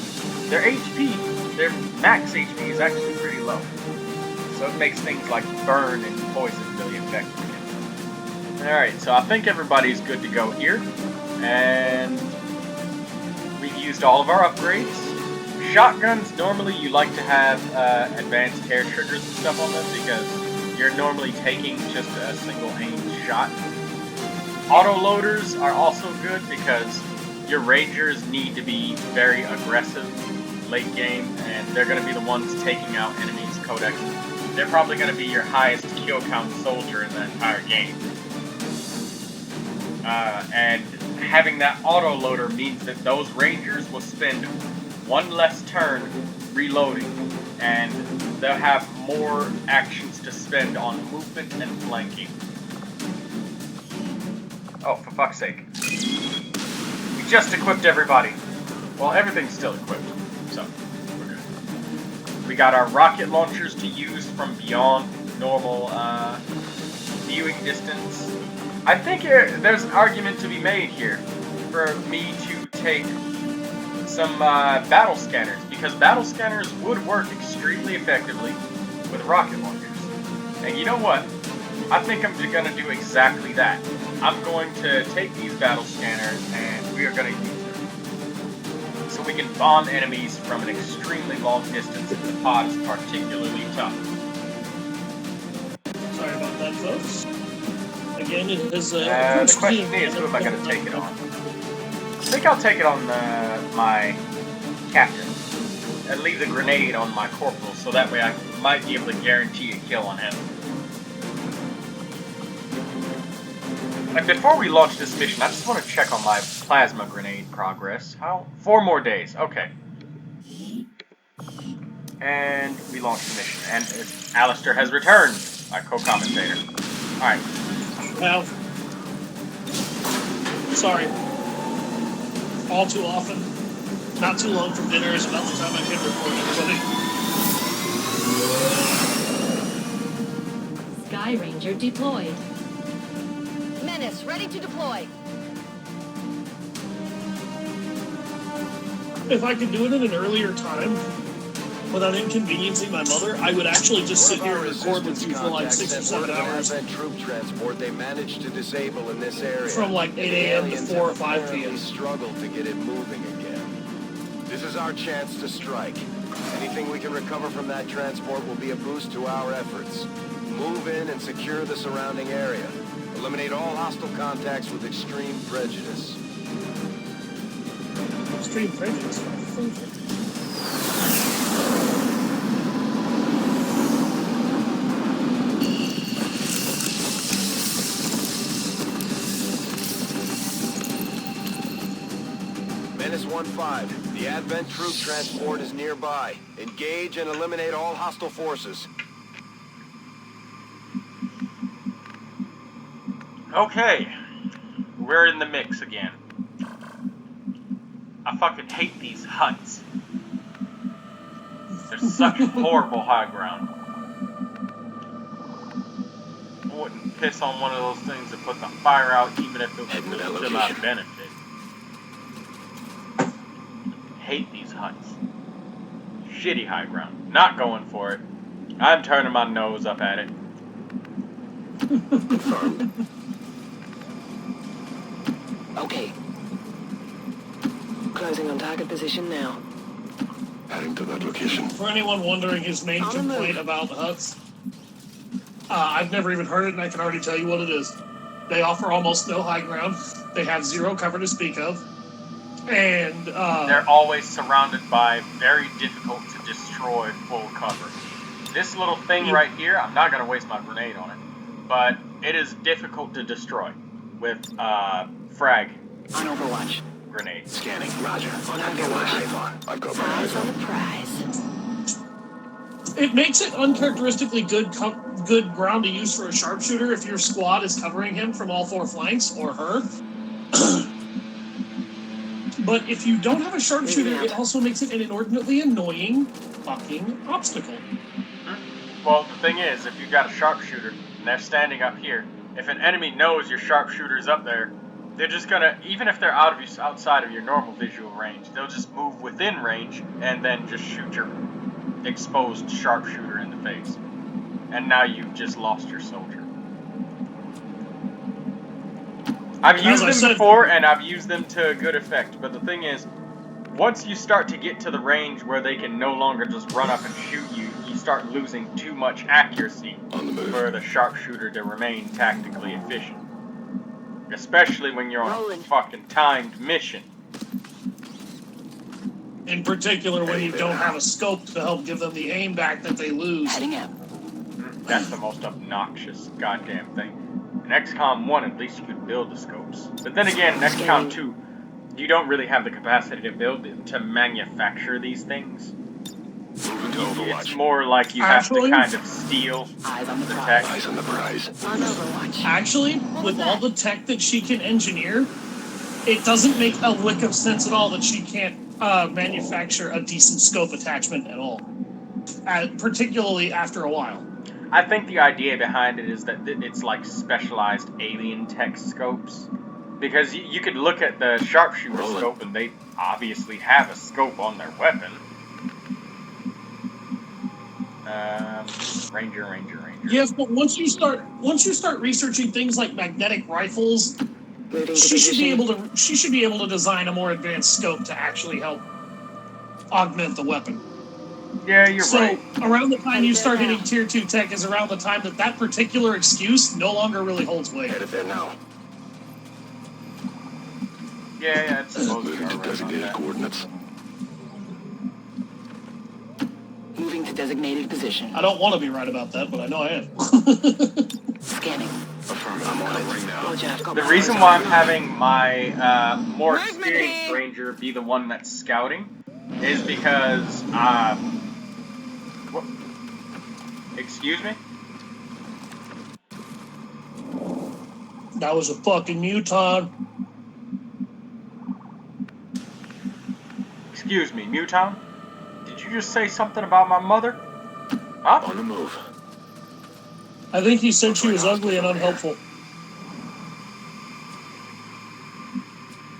their HP, their max HP is actually pretty low. So it makes things like burn and poison really effective against them. Alright, so I think everybody's good to go here, and we've used all of our upgrades. Shotguns, normally you like to have advanced hair triggers and stuff on them, because you're normally taking just a single aim shot. Autoloaders are also good because your Rangers need to be very aggressive late game, and they're going to be the ones taking out enemies' codex. They're probably going to be your highest kill count soldier in the entire game. And having that autoloader means that those Rangers will spend one less turn reloading, and they'll have more actions to spend on movement and flanking. Oh, for fuck's sake. We just equipped everybody. Well, everything's still equipped, so we're good. We got our rocket launchers to use from beyond normal viewing distance. I think there's an argument to be made here for me to take some battle scanners, because battle scanners would work extremely effectively with rocket launchers. And you know what? I think I'm going to do exactly that. I'm going to take these battle scanners and we are going to use them so we can bomb enemies from an extremely long distance if the pod is particularly tough. Sorry about that, folks. Again, it is the question is, who am I going to take it on? I think I'll take it on my captain and leave the grenade on my corporal, so that way I might be able to guarantee a kill on him. And before we launch this mission, I just want to check on my plasma grenade progress. 4 more days. Okay. And we launch the mission. And Alister has returned, my co-commentator. Alright. Well, sorry. All too often, not too long from dinner is about the time I can record everybody. Sky Ranger deployed. Menace, ready to deploy. If I could do it at an earlier time, without inconveniencing my mother, I would actually just sit here and record with you for like 6 or 7 hours. Troop transport they managed to disable in this area. From like 8 a.m. to 4 or 5 p.m. Struggle to get it moving again. This is our chance to strike. Anything we can recover from that transport will be a boost to our efforts. Move in and secure the surrounding area. Eliminate all hostile contacts with extreme prejudice. Extreme prejudice? Menace 1-5, the Advent troop transport is nearby. Engage and eliminate all hostile forces. Okay, we're in the mix again. I fucking hate these huts. They're such horrible high ground. I wouldn't piss on one of those things that put the fire out even if it was to my benefit. Hate these huts. Shitty high ground. Not going for it. I'm turning my nose up at it. Confirmed. Okay. Closing on target position now. Heading to that location. For anyone wondering his main complaint about huts, I've never even heard it, and I can already tell you what it is. They offer almost no high ground. They have 0 cover to speak of. And they're always surrounded by very difficult to destroy full cover. This little thing right here, I'm not going to waste my grenade on it, but it is difficult to destroy with frag. On Overwatch. Grenade. Scanning. Roger. On Overwatch. I've got my eyes on the prize. It makes it uncharacteristically good ground to use for a sharpshooter if your squad is covering him from all 4 flanks, or her. But if you don't have a sharpshooter, it also makes it an inordinately annoying fucking obstacle. Well, the thing is, if you've got a sharpshooter and they're standing up here, if an enemy knows your sharpshooter's up there, they're just gonna, even if they're outside of your normal visual range, they'll just move within range and then just shoot your exposed sharpshooter in the face. And now you've just lost your soldier. I've used them before, and I've used them to good effect, but the thing is, once you start to get to the range where they can no longer just run up and shoot you, you start losing too much accuracy for the sharpshooter to remain tactically efficient. Especially when you're on a fucking timed mission. In particular, when you don't have a scope to help give them the aim back that they lose. Heading out. That's the most obnoxious goddamn thing. In XCOM 1, at least you could build the scopes. But then again, in XCOM 2, you don't really have the capacity to manufacture these things. It's more like you have to kind of steal the tech. Eyes on the prize. On Overwatch. Actually, with all the tech that she can engineer, it doesn't make a lick of sense at all that she can't manufacture a decent scope attachment at all. particularly after a while. I think the idea behind it is that it's like specialized alien tech scopes. Because you could look at the sharpshooter scope and they obviously have a scope on their weapon. Ranger. Yes, but once you start researching things like magnetic rifles, she should be able to design a more advanced scope to actually help augment the weapon. Yeah, you're right. So around the time you start hitting tier 2 tech is around the time that particular excuse no longer really holds weight. Headed there now. Yeah, it's supposed Moving to designated coordinates. Moving to designated position. I don't want to be right about that, but I know I am. Scanning. Affirmative. I'm on it right now. Roger. The reason why I'm having my more experienced ranger be the one that's scouting is because what? Excuse me? That was a fucking muton. Excuse me, Muton? Did you just say something about my mother? Huh? On the move. I think he said she was ugly and unhelpful.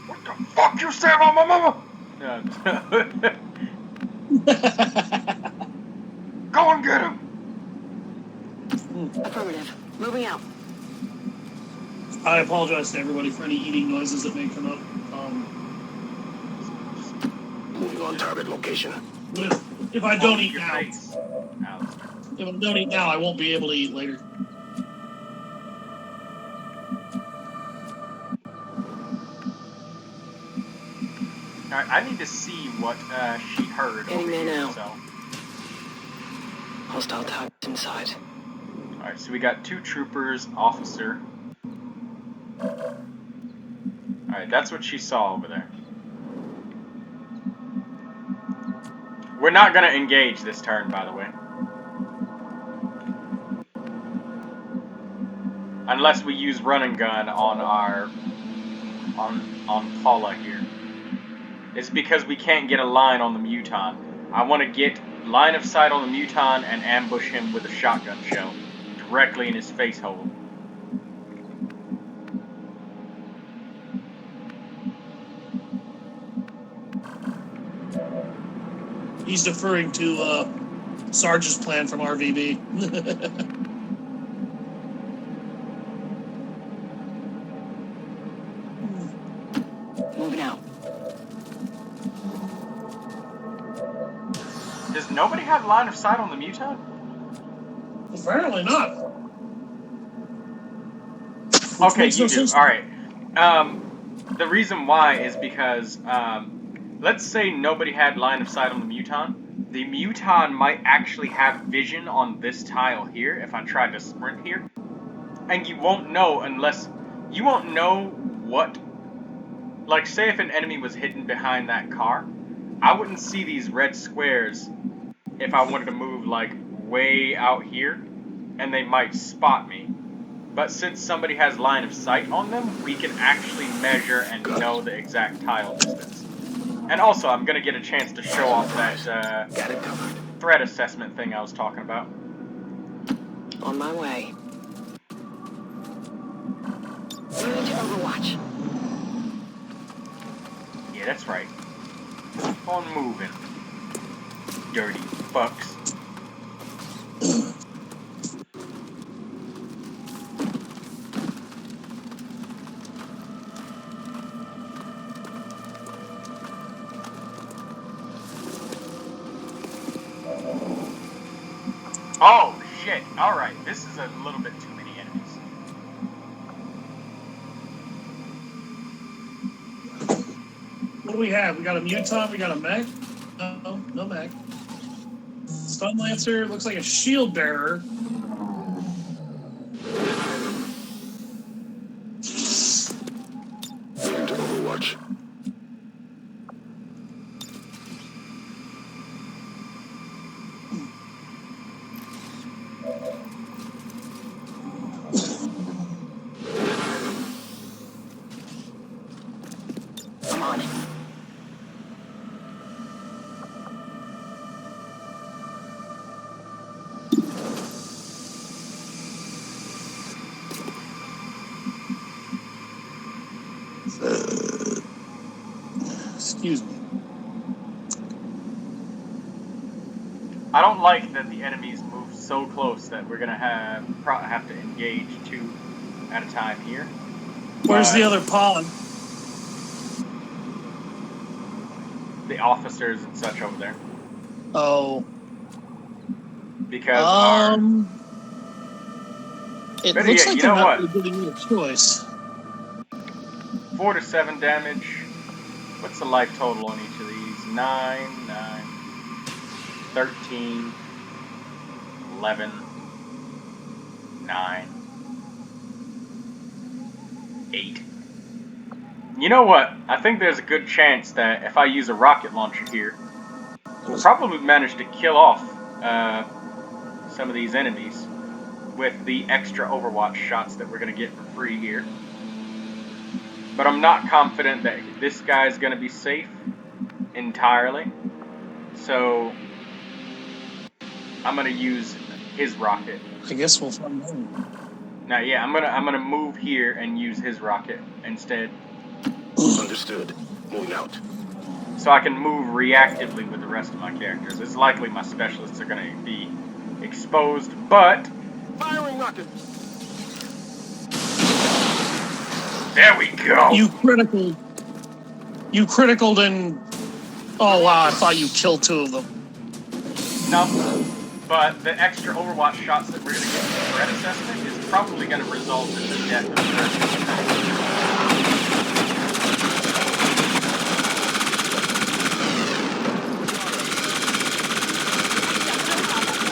What the fuck you say about my mama? Go and get him! Affirmative. Moving out. I apologize to everybody for any eating noises that may come up. Moving on target location. If I don't eat now, Alister. if I don't eat now, I won't be able to eat later. Alright, I need to see what she heard Getting over there here, now. so. Hostile targets inside. Alright, so we got 2 troopers, officer. Alright, that's what she saw over there. We're not gonna engage this turn, by the way. Unless we use run and gun on our on Paula here. It's because we can't get a line on the Muton. I want to get line of sight on the Muton and ambush him with a shotgun shell directly in his face hole. He's deferring to Sarge's plan from RVB. Moving out. Does nobody have line of sight on the Muton? Apparently not. Okay, you do. Alright. The reason why is because, let's say nobody had line of sight on the Muton. The Muton might actually have vision on this tile here if I tried to sprint here. And you won't know unless... You won't know what... Like, say if an enemy was hidden behind that car, I wouldn't see these red squares if I wanted to move, like, way out here, and they might spot me. But since somebody has line of sight on them, we can actually measure and know the exact tile distance. And also, I'm going to get a chance to show off that Got it covered. threat assessment thing I was talking about. On my way. Moving to Overwatch. Yeah, that's right. Keep on moving. Dirty fucks. Oh, shit. Alright, this is a little bit too many enemies. What do we have? We got a Muton, we got a mech. No, no mech. Stun Lancer, looks like a shield bearer. Moving to Overwatch. I'm on it. Excuse me. I don't like that the enemies move so close that we're gonna have to engage 2 at a time here. Where's the other pod? The officers and such over there. Oh. Because it better looks yet, like you they're know not what? really giving you a choice. 4 to 7 damage. What's the life total on each of these? 9, 13, 11, 9, 8. You know what? I think there's a good chance that if I use a rocket launcher here, we'll probably manage to kill off some of these enemies with the extra Overwatch shots that we're going to get for free here. But I'm not confident that this guy's going to be safe entirely. So I'm going to use his rocket. I guess we'll find out. Now, yeah, I'm gonna move here and use his rocket instead. Understood. Moving out. So I can move reactively with the rest of my characters. It's likely my specialists are gonna be exposed, but Firing rocket. there we go. You criticaled and oh wow, I thought you killed 2 of them. No, but the extra Overwatch shots that we're gonna get from the threat assessment is probably gonna result in the death of the person.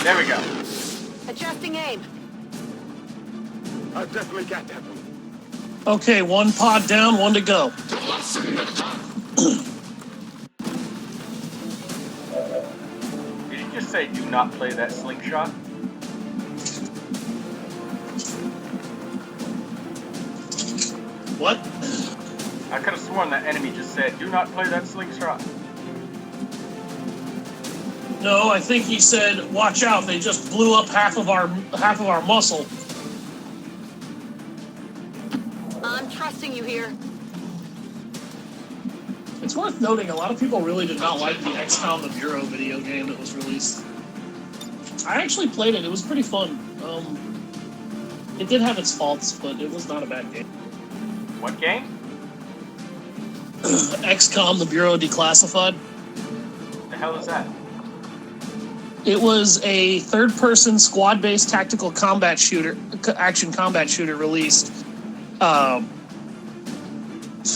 There we go. Adjusting aim. I've definitely got that one. Okay, 1 pod down, 1 to go. Did you just say do not play that slingshot? What? I could have sworn that enemy just said do not play that slingshot. No, I think he said, watch out, they just blew up half of our muscle. I'm trusting you here. It's worth noting, a lot of people really did not like the XCOM The Bureau video game that was released. I actually played it, it was pretty fun. It did have its faults, but it was not a bad game. What game? XCOM The Bureau Declassified. What the hell is that? It was a third-person squad-based tactical combat shooter, action combat shooter released for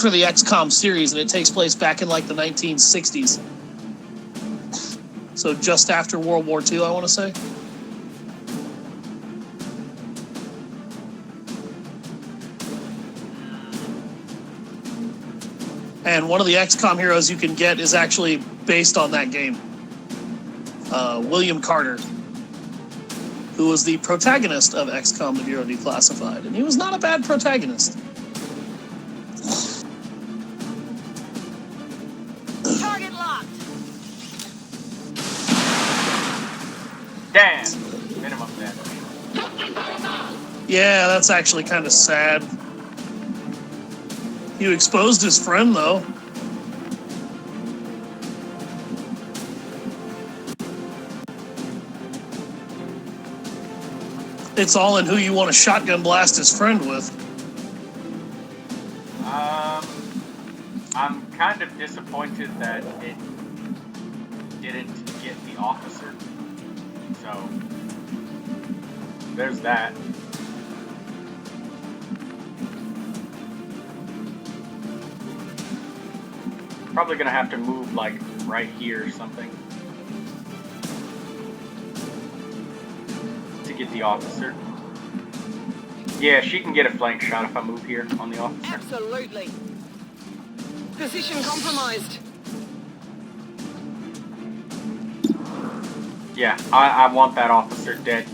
the XCOM series, and it takes place back in like the 1960s. So just after World War II, I want to say. And one of the XCOM heroes you can get is actually based on that game. William Carter, who was the protagonist of XCOM The Bureau Declassified. And he was not a bad protagonist. Target locked. Damn! Minimum damage. Yeah, that's actually kind of sad. You exposed his friend, though. It's all in who you want to shotgun blast his friend with. I'm kind of disappointed that it didn't get the officer. So, there's that. Probably gonna have to move, like, right here or something to get the officer. Yeah, she can get a flank shot if I move here on the officer. Absolutely. Position compromised. Yeah, I want that officer dead.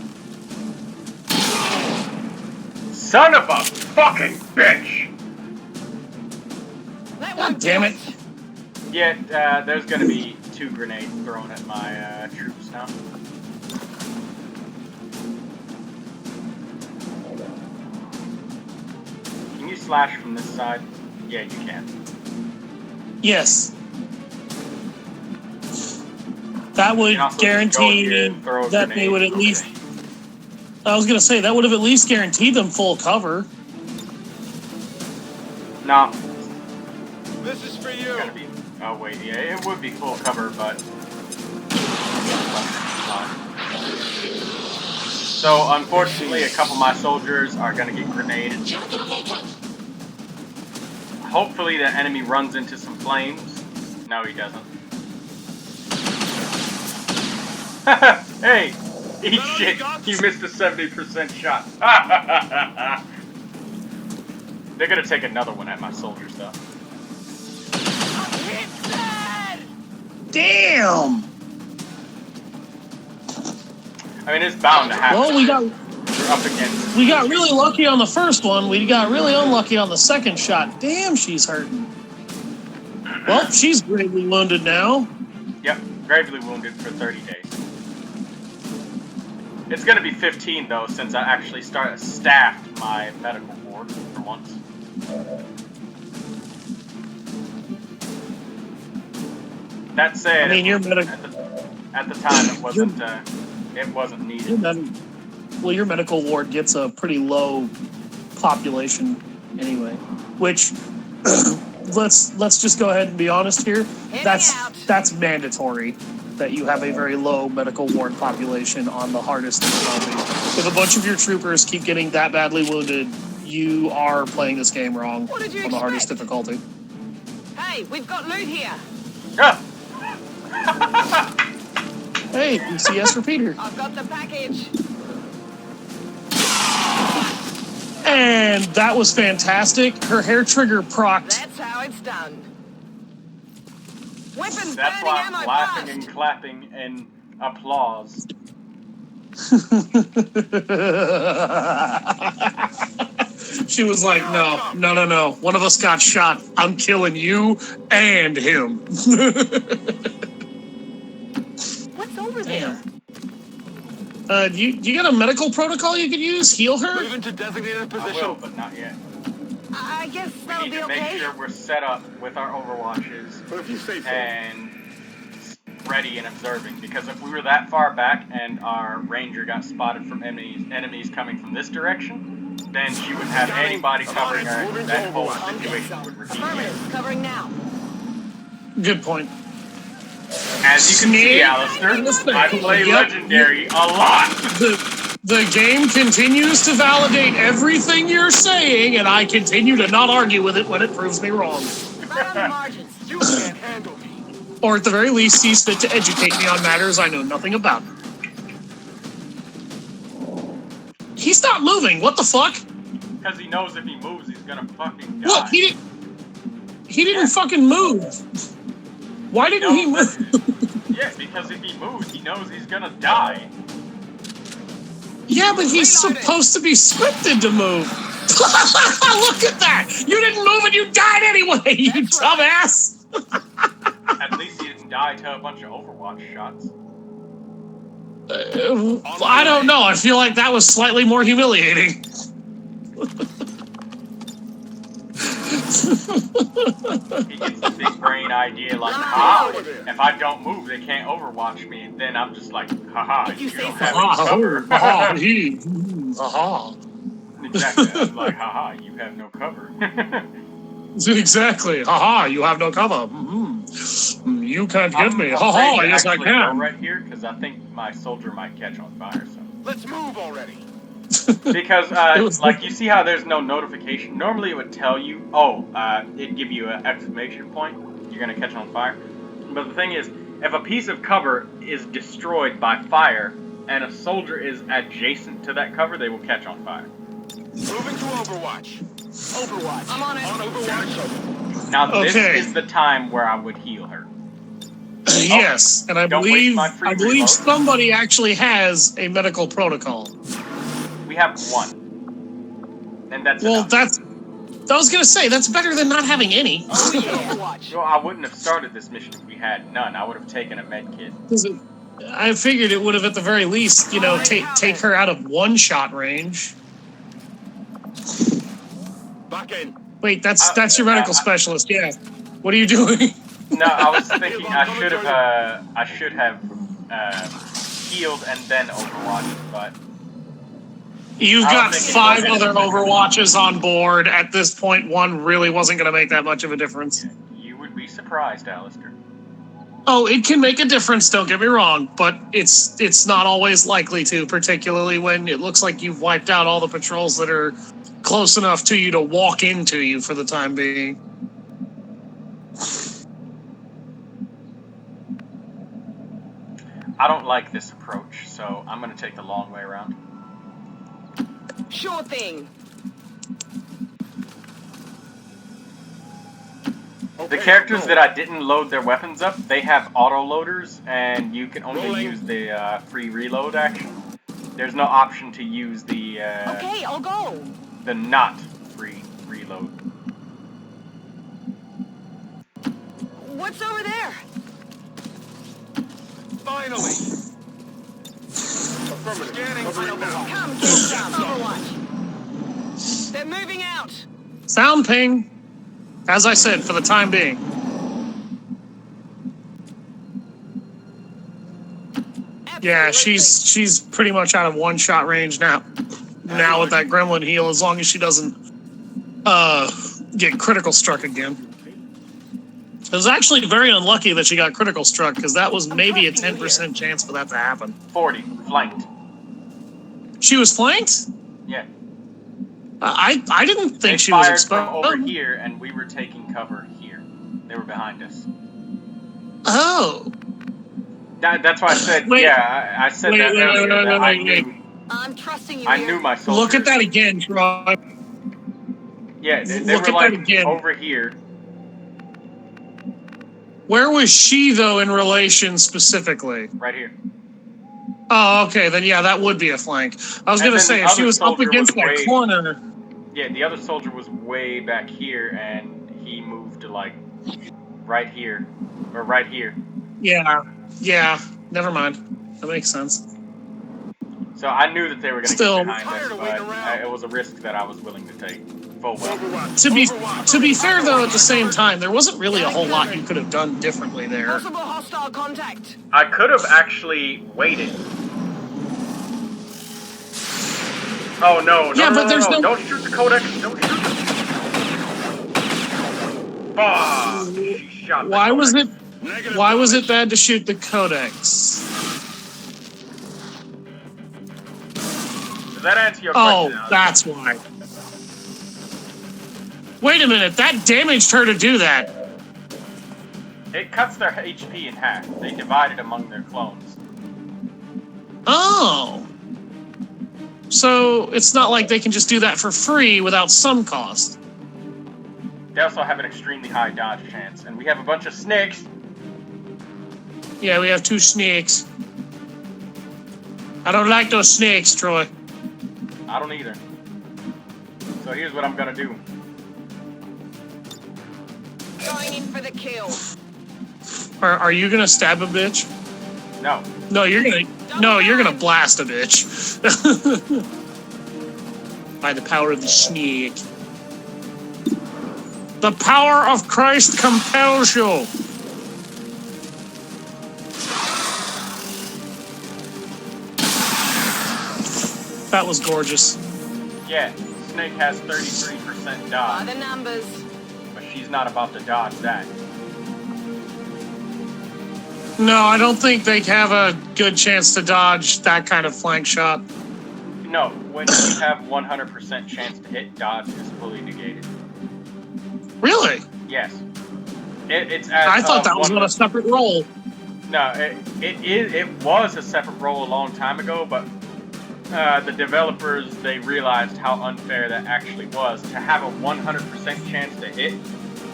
Son of a fucking bitch! God damn it. Yeah, there's gonna be 2 grenades thrown at my troops now. Can you slash from this side? Yeah, you can. Yes. That would You can also just go guarantee here and throw a that they grenade. would at least... I was going to say, that would have at least guaranteed them full cover. No. This is for you. It's gonna be... Oh, wait, yeah, it would be full cover, but... So, unfortunately, a couple of my soldiers are gonna get grenaded. Hopefully the enemy runs into some flames. No, he doesn't. Hey! Eat shit! You missed a 70% shot. They're gonna take another one at my soldiers, though. Damn! I mean, it's bound to happen. Well, You're up against... we got really lucky on the first one. We got really unlucky on the second shot. Damn, she's hurting. Well, she's gravely wounded now. Yep, gravely wounded for 30 days. It's gonna be 15, though, since I actually staffed my medical ward for once. That said, I mean, at the time it wasn't needed. Your medical ward gets a pretty low population anyway. Which, let's just go ahead and be honest here. That's mandatory that you have a very low medical ward population on the hardest difficulty. If a bunch of your troopers keep getting that badly wounded, you are playing this game wrong on the hardest difficulty. Hey, we've got loot here. Yeah. Hey, UCS repeater. I've got the package. And that was fantastic. Her hair trigger procced. That's how it's done. Weapons That's burning why ammo I'm laughing fast. and clapping and applause. She was like, no. One of us got shot. I'm killing you and him. What's over there? You got a medical protocol you could use? Heal her? Move into designated I position. will, but not yet. I guess We that'll need be to make okay. sure we're set up with our overwatches But if you say so. and ready and observing. Because if we were that far back and our ranger got spotted from enemies coming from this direction, then she wouldn't have anybody covering her. And that whole situation would repeat. Affirmative, covering now. Good point. As you can see, Alister, I play Legendary a lot. The game continues to validate everything you're saying, and I continue to not argue with it when it proves me wrong. Right on the margins. You can't handle me. Or at the very least, sees fit to educate me on matters I know nothing about. He's not moving. What the fuck? Because he knows if he moves, he's gonna fucking die. Look, he didn't fucking move. Why didn't he move? Yeah, because if he moves, he knows he's gonna die. Yeah, but he's supposed to be scripted to move. Look at that! You didn't move and you died anyway, you dumbass! At least he didn't die to a bunch of Overwatch shots. I don't know. I feel like that was slightly more humiliating. He gets the big brain idea like, if I don't move, they can't Overwatch me. And then I'm just like, haha, you don't have any cover. Exactly. I'm like, haha, you have no cover. Exactly. Haha, you have no cover. You can't get me. Haha, yes I can. Right here, because I think my soldier might catch on fire. So. Let's move already. Because, like, you see how there's no notification? Normally it would tell you, it'd give you an exclamation point, you're gonna catch on fire. But the thing is, if a piece of cover is destroyed by fire, and a soldier is adjacent to that cover, they will catch on fire. Moving to Overwatch. Overwatch. I'm on it. On Overwatch. Now, this Okay. is the time where I would heal her. Yes, and I Don't waste believe my free reload. somebody actually has a medical protocol. We have one. And that's enough. I was gonna say, that's better than not having any. Overwatch. So I wouldn't have started this mission if we had none. I would have taken a med kit. I figured it would have, at the very least, take her out of one-shot range. Back in. Wait, that's your medical specialist. Yeah. What are you doing? No, I was thinking I should have healed and then Overwatch, but You've I got was thinking 5 one other minute. Overwatches on board. At this point, one really wasn't going to make that much of a difference. You would be surprised, Alister. Oh, it can make a difference, don't get me wrong, but it's not always likely to, particularly when it looks like you've wiped out all the patrols that are close enough to you to walk into you for the time being. I don't like this approach, so I'm going to take the long way around. Sure thing. The characters that I didn't load their weapons up, they have auto-loaders, and you can only use the free reload action. There's no option to use the Okay, I'll go. the not free reload. What's over there? Finally! Scanning for now. Come get some. Overwatch. They're moving out. Sound ping. As I said, for the time being. Yeah, Absolutely. she's pretty much out of one-shot range now. Now with that gremlin heal, as long as she doesn't get critical struck again. It was actually very unlucky that she got critical struck, because that was maybe a 10% chance for that to happen. 40, flanked. She was flanked? Yeah. I didn't They think she was fired exposed. from over here, and we were taking cover here. They were behind us. Oh. That's why I said, Wait. yeah, I said that earlier. That I knew, I'm trusting you. I here. knew my soldiers. Look at that again, Troy. Yeah, they Look were at like that again. over here. Where was she, though, in relation specifically? Right here. Oh, okay, then yeah, that would be a flank. I was And going to then say, the if she other was up soldier against was that way- corner... Yeah, the other soldier was way back here, and he moved to, like, right here. Or right here. Yeah, never mind. That makes sense. So I knew that they were going to Still- get behind us, but it was a risk that I was willing to take. Full well. To be fair, though, at the same time, there wasn't really a whole lot you could have done differently there. Possible hostile contact. I could have actually waited. Oh, no. Yeah, but there's no- Don't shoot the codex. Don't shoot the... Ah, she shot the Why was codex. Why was it bad to shoot the codex? Does that answer your Oh, question, Alex? that's why. Wait a minute, that damaged her to do that. It cuts their HP in half. They divide it among their clones. Oh. So it's not like they can just do that for free without some cost. They also have an extremely high dodge chance, and we have a bunch of snakes. Yeah, we have 2 snakes. I don't like those snakes, Troy. I don't either. So here's what I'm gonna do. Going in for the kill. Are you gonna stab a bitch? No. No, you're gonna blast a bitch. By the power of the snake. The power of Christ compels you. That was gorgeous. Yeah, Snake has 33% By dodge, the numbers. but she's not about to dodge that. No, I don't think they have a good chance to dodge that kind of flank shot. No, when you have 100% chance to hit, dodge is fully negated. Really? Yes. It's as I thought of that was on a separate roll. No, it was a separate role a long time ago, but the developers, they realized how unfair that actually was to have a 100% chance to hit,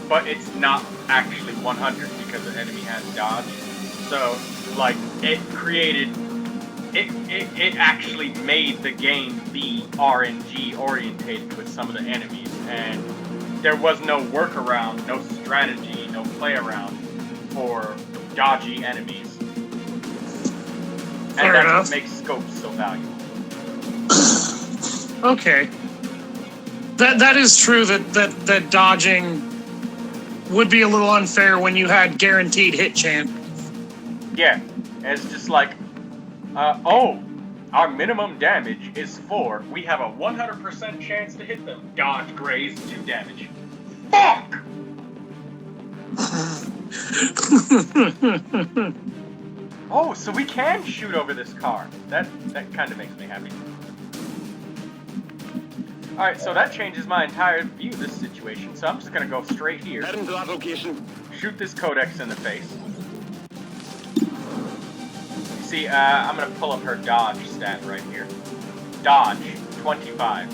but it's not actually 100 because the enemy has dodge. So, like, it actually made the game be RNG orientated with some of the enemies, and there was no workaround, no strategy, no play around for dodgy enemies. Fair And that's enough. what makes scopes so valuable. Okay. That is true that dodging would be a little unfair when you had guaranteed hit chance. Yeah, it's just like, oh, our minimum damage is 4. We have a 100% chance to hit them. Dodge, graze, 2 damage. Fuck! Oh, so we can shoot over this car. That kind of makes me happy. Alright, so that changes my entire view of this situation, so I'm just gonna go straight here. Heading to that location. Shoot this Codex in the face. You see, I'm gonna pull up her dodge stat right here. Dodge, 25.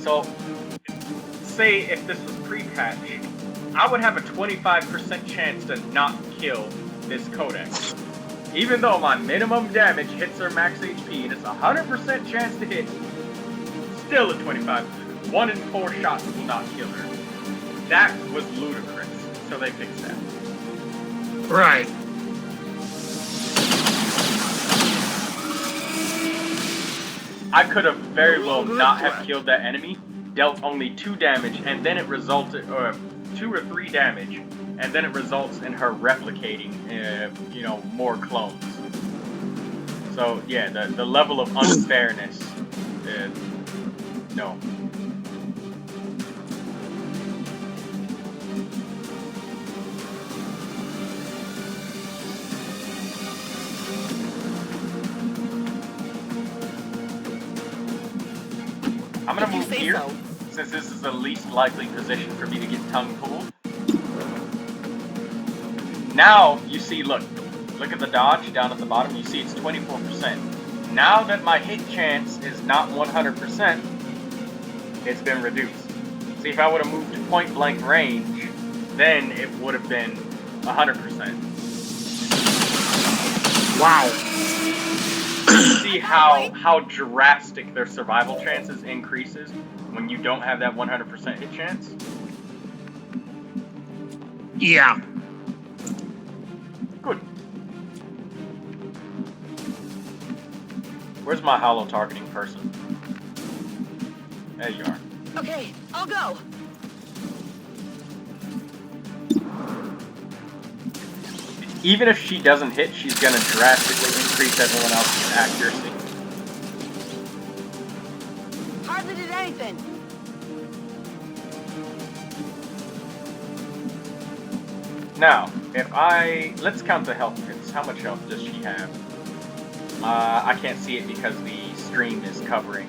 So, say if this was pre-patch, I would have a 25% chance to not kill this Codex. Even though my minimum damage hits her max HP and it's a 100% chance to hit, still a 25. 1 in 4 shots will not kill her. That was ludicrous, so they fixed that. Right. I could have very well not have killed that enemy, dealt only 2 damage, and then it resulted, or 2 or 3 damage, and then it results in her replicating, you know, more clones. So yeah, the level of unfairness, no. I'm gonna move here, since this is the least likely position for me to get tongue pulled. Now, you see, look at the dodge down at the bottom, you see it's 24%. Now that my hit chance is not 100%, it's been reduced. See, if I would have moved to point blank range, then it would have been 100%. Wow. See how drastic their survival chances increases when you don't have that 100% hit chance? Yeah. Good. Where's my hollow targeting person? There you are. Okay, I'll go. Even if she doesn't hit, she's gonna drastically increase everyone else's accuracy. Hardly did anything. Now, let's count the health hits. How much health does she have? I can't see it because the stream is covering.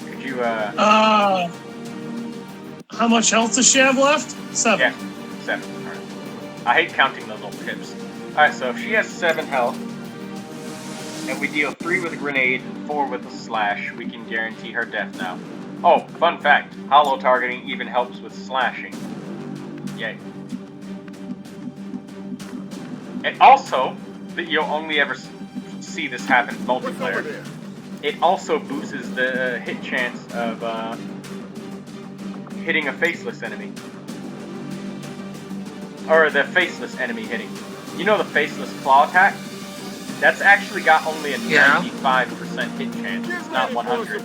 Could you, How much health does she have left? 7. Yeah, 7. Alright. I hate counting those little pips. Alright, so if she has 7 health, and we deal 3 with a grenade and 4 with a slash, we can guarantee her death now. Oh, fun fact, hollow targeting even helps with slashing. Yay. And also, that you'll only ever see this happen in multiplayer, it also boosts the hit chance of hitting a faceless enemy. Or the faceless enemy hitting. You know the faceless claw attack? That's actually got only a 95% hit chance. It's not 100.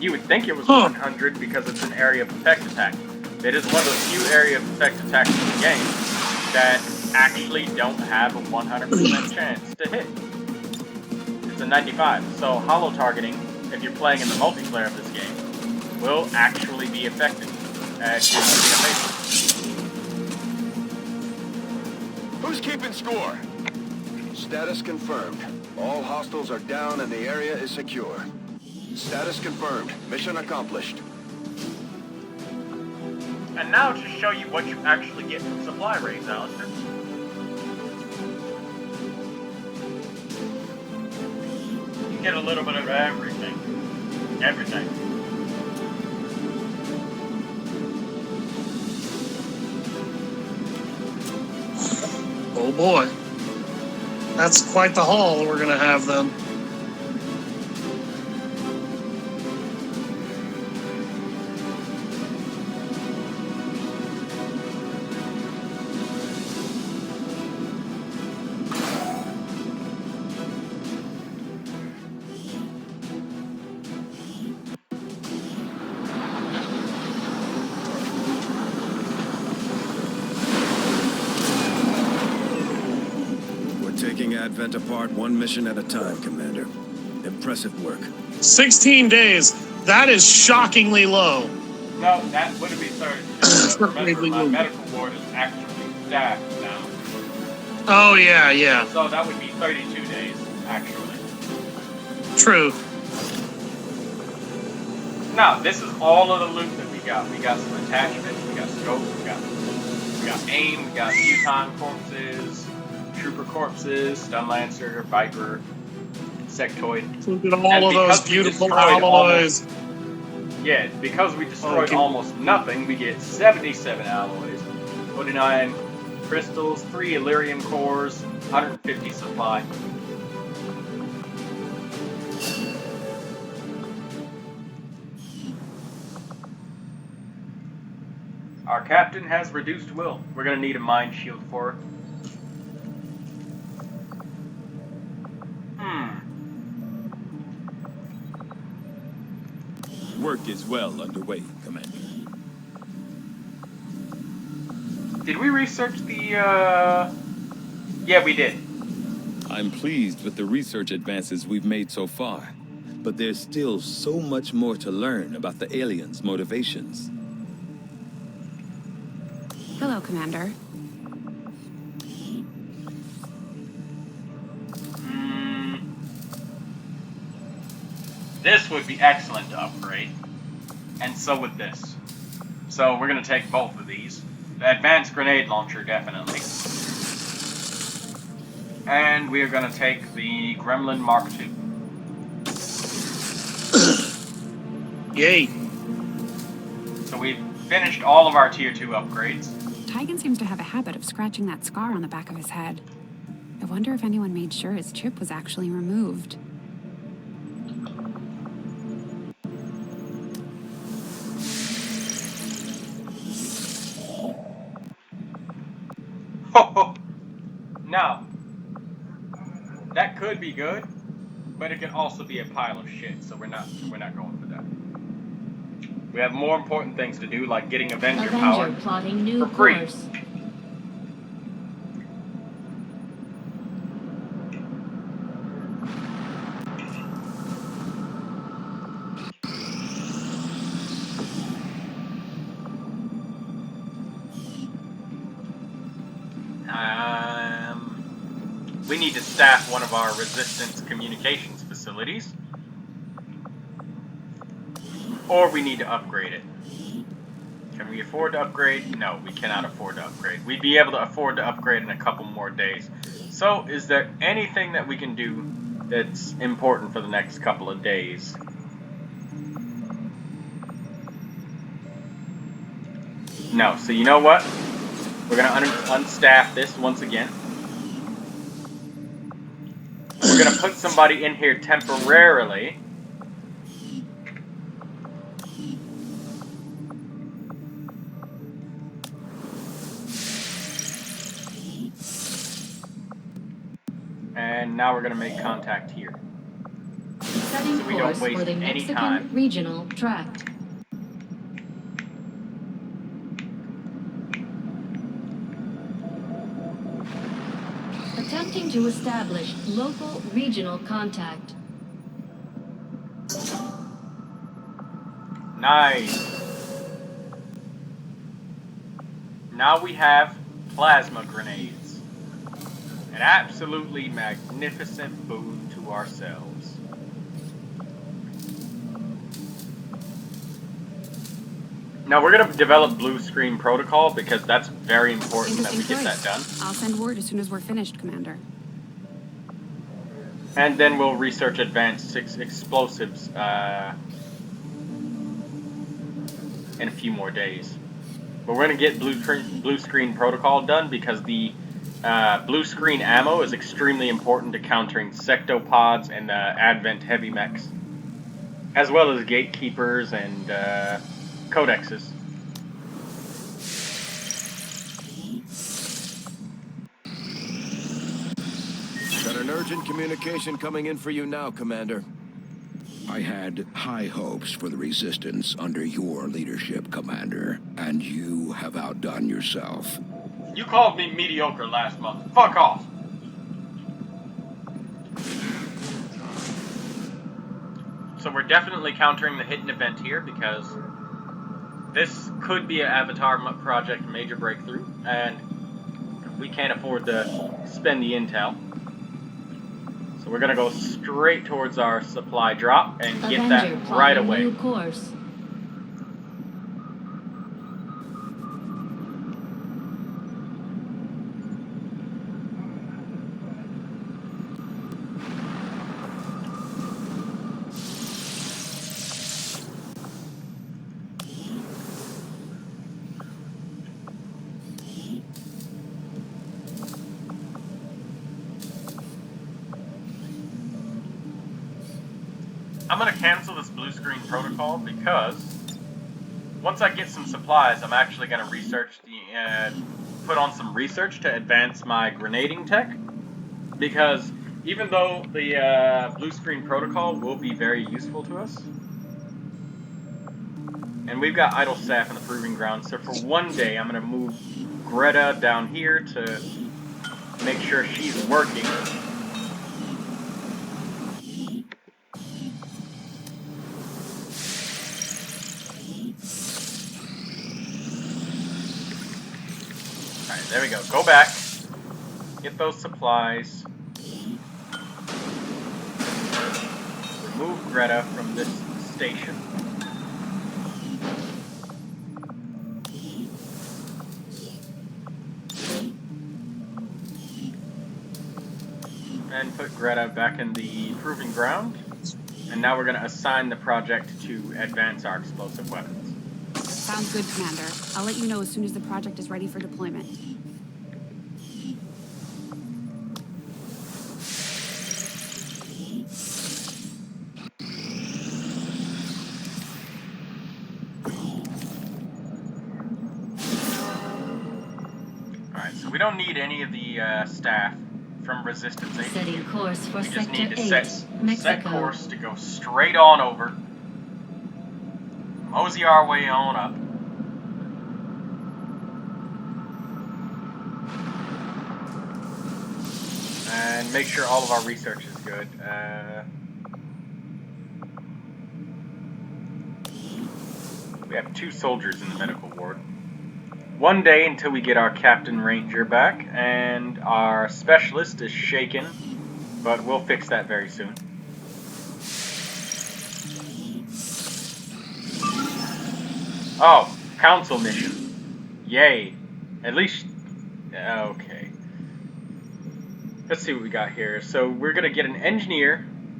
You would think it was 100 because it's an area of effect attack. It is one of the few area of effect attacks in the game that actually don't have a 100% chance to hit. It's a 95. So hollow targeting, if you're playing in the multiplayer of this game, will actually be effective at shooting a faceless. Who's keeping score? Status confirmed. All hostiles are down and the area is secure. Status confirmed. Mission accomplished. And now to show you what you actually get from supply raids, Alister. You get a little bit of everything. Everything. Oh boy. That's quite the haul we're gonna have then. Advent apart one mission at a time, Commander. Impressive work. 16 days. That is shockingly low. No, that wouldn't be 30. Remember, my medical ward is actually staffed now. Oh, yeah, yeah. So that would be 32 days, actually. True. Now, this is all of the loot that we got. We got some attachments, we got scopes, we got aim, we got muton corpses, trooper corpses, stun lancer, viper, sectoid. Look at all of those beautiful alloys. Yeah, because we destroyed almost nothing, we get 77 alloys, 49 crystals, 3 Illyrium cores, 150 supply. Our captain has reduced will. We're gonna need a mind shield for her. Work is well underway, Commander. Did we research the, Yeah, we did. I'm pleased with the research advances we've made so far, but there's still so much more to learn about the aliens' motivations. Hello, Commander. This would be excellent to upgrade. And so would this. So we're going to take both of these. The advanced grenade launcher, definitely. And we are going to take the Gremlin Mark II. Yay. So we've finished all of our Tier 2 upgrades. Tygan seems to have a habit of scratching that scar on the back of his head. I wonder if anyone made sure his chip was actually removed. Now, that could be good, but it could also be a pile of shit, so we're not going for that. We have more important things to do, like getting Avenger power plotting new for free. course. We need to staff one of our resistance communications facilities. Or we need to upgrade it. Can we afford to upgrade? No, we cannot afford to upgrade. We'd be able to afford to upgrade in a couple more days. So, is there anything that we can do that's important for the next couple of days? No, so you know what? We're going to unstaff this once again. We're going to put somebody in here temporarily. And now we're going to make contact here. Setting So we don't course waste for the any Mexican time. regional tract. Attempting to establish local regional contact. Nice. Now we have plasma grenades. An absolutely magnificent boon to ourselves. Now we're going to develop blue screen protocol because that's very important that we get that done. I'll send word as soon as we're finished, Commander. And then we'll research advanced explosives in a few more days. But we're going to get blue screen protocol done because the blue screen ammo is extremely important to countering sectopods and Advent heavy mechs, as well as gatekeepers and codexes. Got an urgent communication coming in for you now, Commander. I had high hopes for the Resistance under your leadership, Commander, and you have outdone yourself. You called me mediocre last month. Fuck off. So we're definitely countering the hidden event here because this could be an Avatar project major breakthrough, and we can't afford to spend the intel. So we're gonna go straight towards our supply drop and get that right away. New course. I'm gonna cancel this blue screen protocol because once I get some supplies, I'm actually gonna research put on some research to advance my grenading tech. Because even though the blue screen protocol will be very useful to us, and we've got idle staff in the proving ground, so for one day I'm gonna move Greta down here to make sure she's working. Alright, there we go. Go back. Get those supplies. Remove Greta from this station. And put Greta back in the proving ground. And now we're going to assign the project to advance our explosive weapons. Sounds good, Commander. I'll let you know as soon as the project is ready for deployment. Alright, so we don't need any of the staff from Resistance 8. Setting course for We just Sector need to 8, set Mexico. course to go straight on over. Mosey our way on up. And make sure all of our research is good. We have 2 soldiers in the medical ward. One day until we get our Captain Ranger back, and our specialist is shaken, but we'll fix that very soon. Oh, council mission. Yay. At least... okay. Let's see what we got here. So we're going to get an engineer,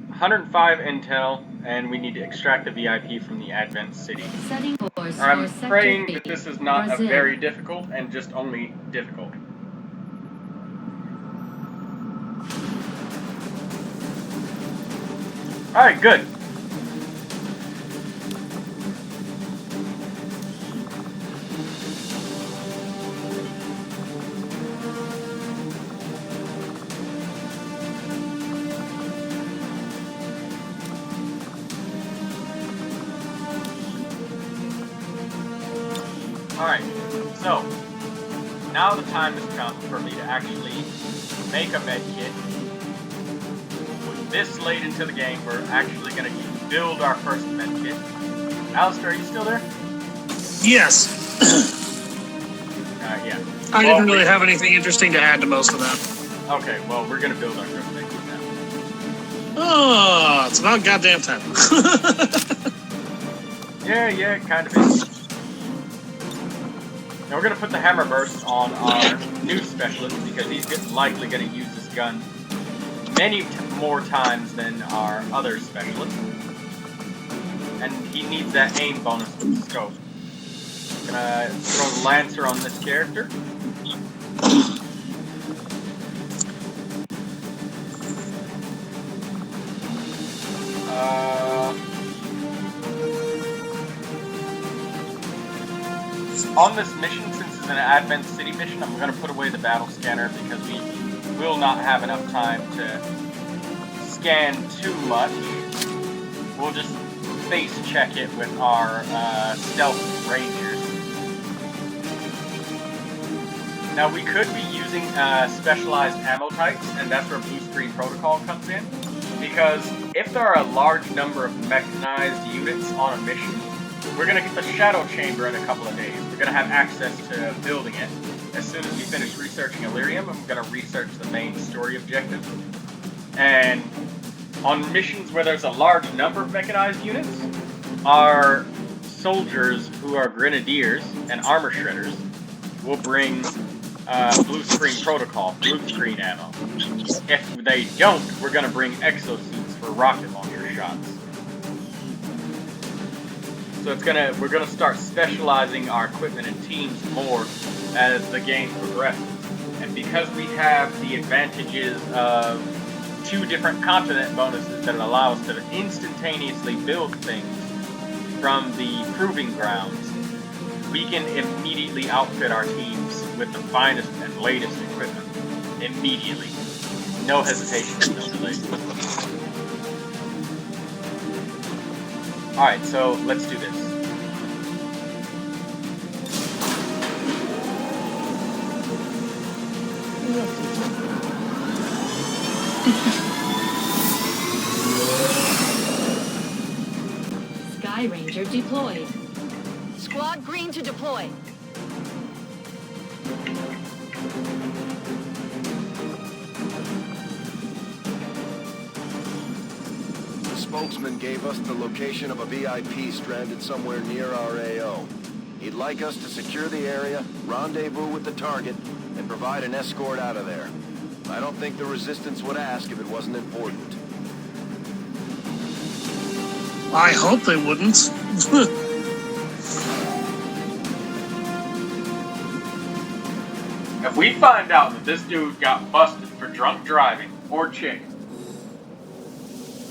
105 intel, and we need to extract the VIP from the Advent City. Setting course Or I'm for praying Sector that this 8, is not Brazil. a very difficult and just only difficult. Alright, good. Alright, so now the time has come for me to actually make a med kit. This late into the game, we're actually going to build our first med kit. Alister, are you still there? Yes. Yeah. I didn't really have anything interesting to add to most of that. Okay, well, we're going to build our first med kit now. Oh, it's about goddamn time. Yeah, it kind of is. Now we're going to put the hammer burst on our new specialist because he's likely going to use this gun many more times than our other specialist. And he needs that aim bonus with the scope. Gonna throw the Lancer on this character. On this mission, since it's an Advent City mission, I'm going to put away the battle scanner because we will not have enough time to scan too much. We'll just face check it with our stealth rangers. Now we could be using specialized ammo types, and that's where blue screen protocol comes in. because if there are a large number of mechanized units on a mission, we're going to get the Shadow Chamber in a couple of days. We're going to have access to building it. As soon as we finish researching Illyrium, I'm going to research the main story objective. And on missions where there's a large number of mechanized units, our soldiers who are grenadiers and armor shredders will bring blue screen protocol, blue screen ammo. If they don't, we're going to bring exosuits for rocket launcher shots. So we're gonna start specializing our equipment and teams more as the game progresses. And because we have the advantages of 2 different continent bonuses that allow us to instantaneously build things from the proving grounds, we can immediately outfit our teams with the finest and latest equipment. Immediately. No hesitation, no delay. Alright, so let's do this. Sky Ranger deployed. Squad green to deploy. The spokesman gave us the location of a VIP stranded somewhere near our AO. He'd like us to secure the area, rendezvous with the target, and provide an escort out of there. I don't think the Resistance would ask if it wasn't important. I hope they wouldn't. If we find out that this dude got busted for drunk driving or chick,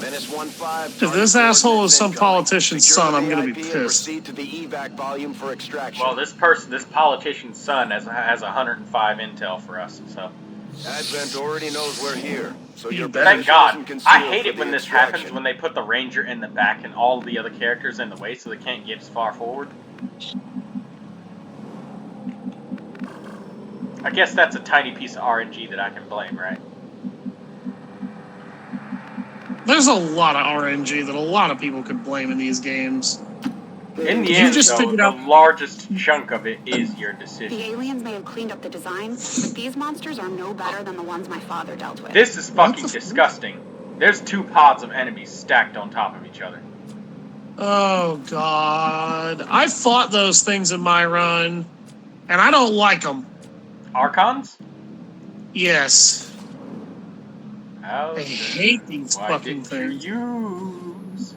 Menace 1-5. If this asshole is some politician's son, I'm gonna be VIP and pissed. proceed to the evac volume for extraction. well, this politician's son has 105 intel for us, so. Advent already knows we're here, so You your bet. Thank position God. isn't concealed I hate for it the when this extraction. happens, when they put the ranger in the back and all the other characters in the way so they can't get as far forward. I guess that's a tiny piece of RNG that I can blame, right? There's a lot of RNG that a lot of people could blame in these games. In the You end, just though, figured the out- largest chunk of it is your The decision. aliens may have cleaned up the design, but these monsters are no better than the ones my father dealt with. This is fucking disgusting. There's 2 pods of enemies stacked on top of each other. Oh, God. I fought those things in my run, and I don't like them. Archons? Yes. How I hate these why fucking didn't things. you use?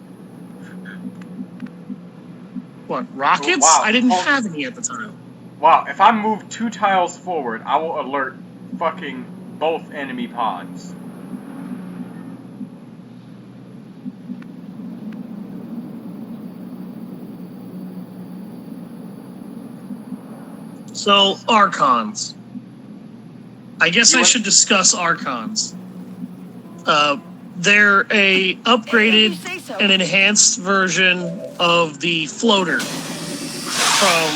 What, rockets? Wow. I didn't Oh. have any at the time. Wow, if I move 2 tiles forward, I will alert fucking both enemy pods. So, Archons. I guess You I want- should discuss Archons. They're a upgraded You say so. and enhanced version of the floater from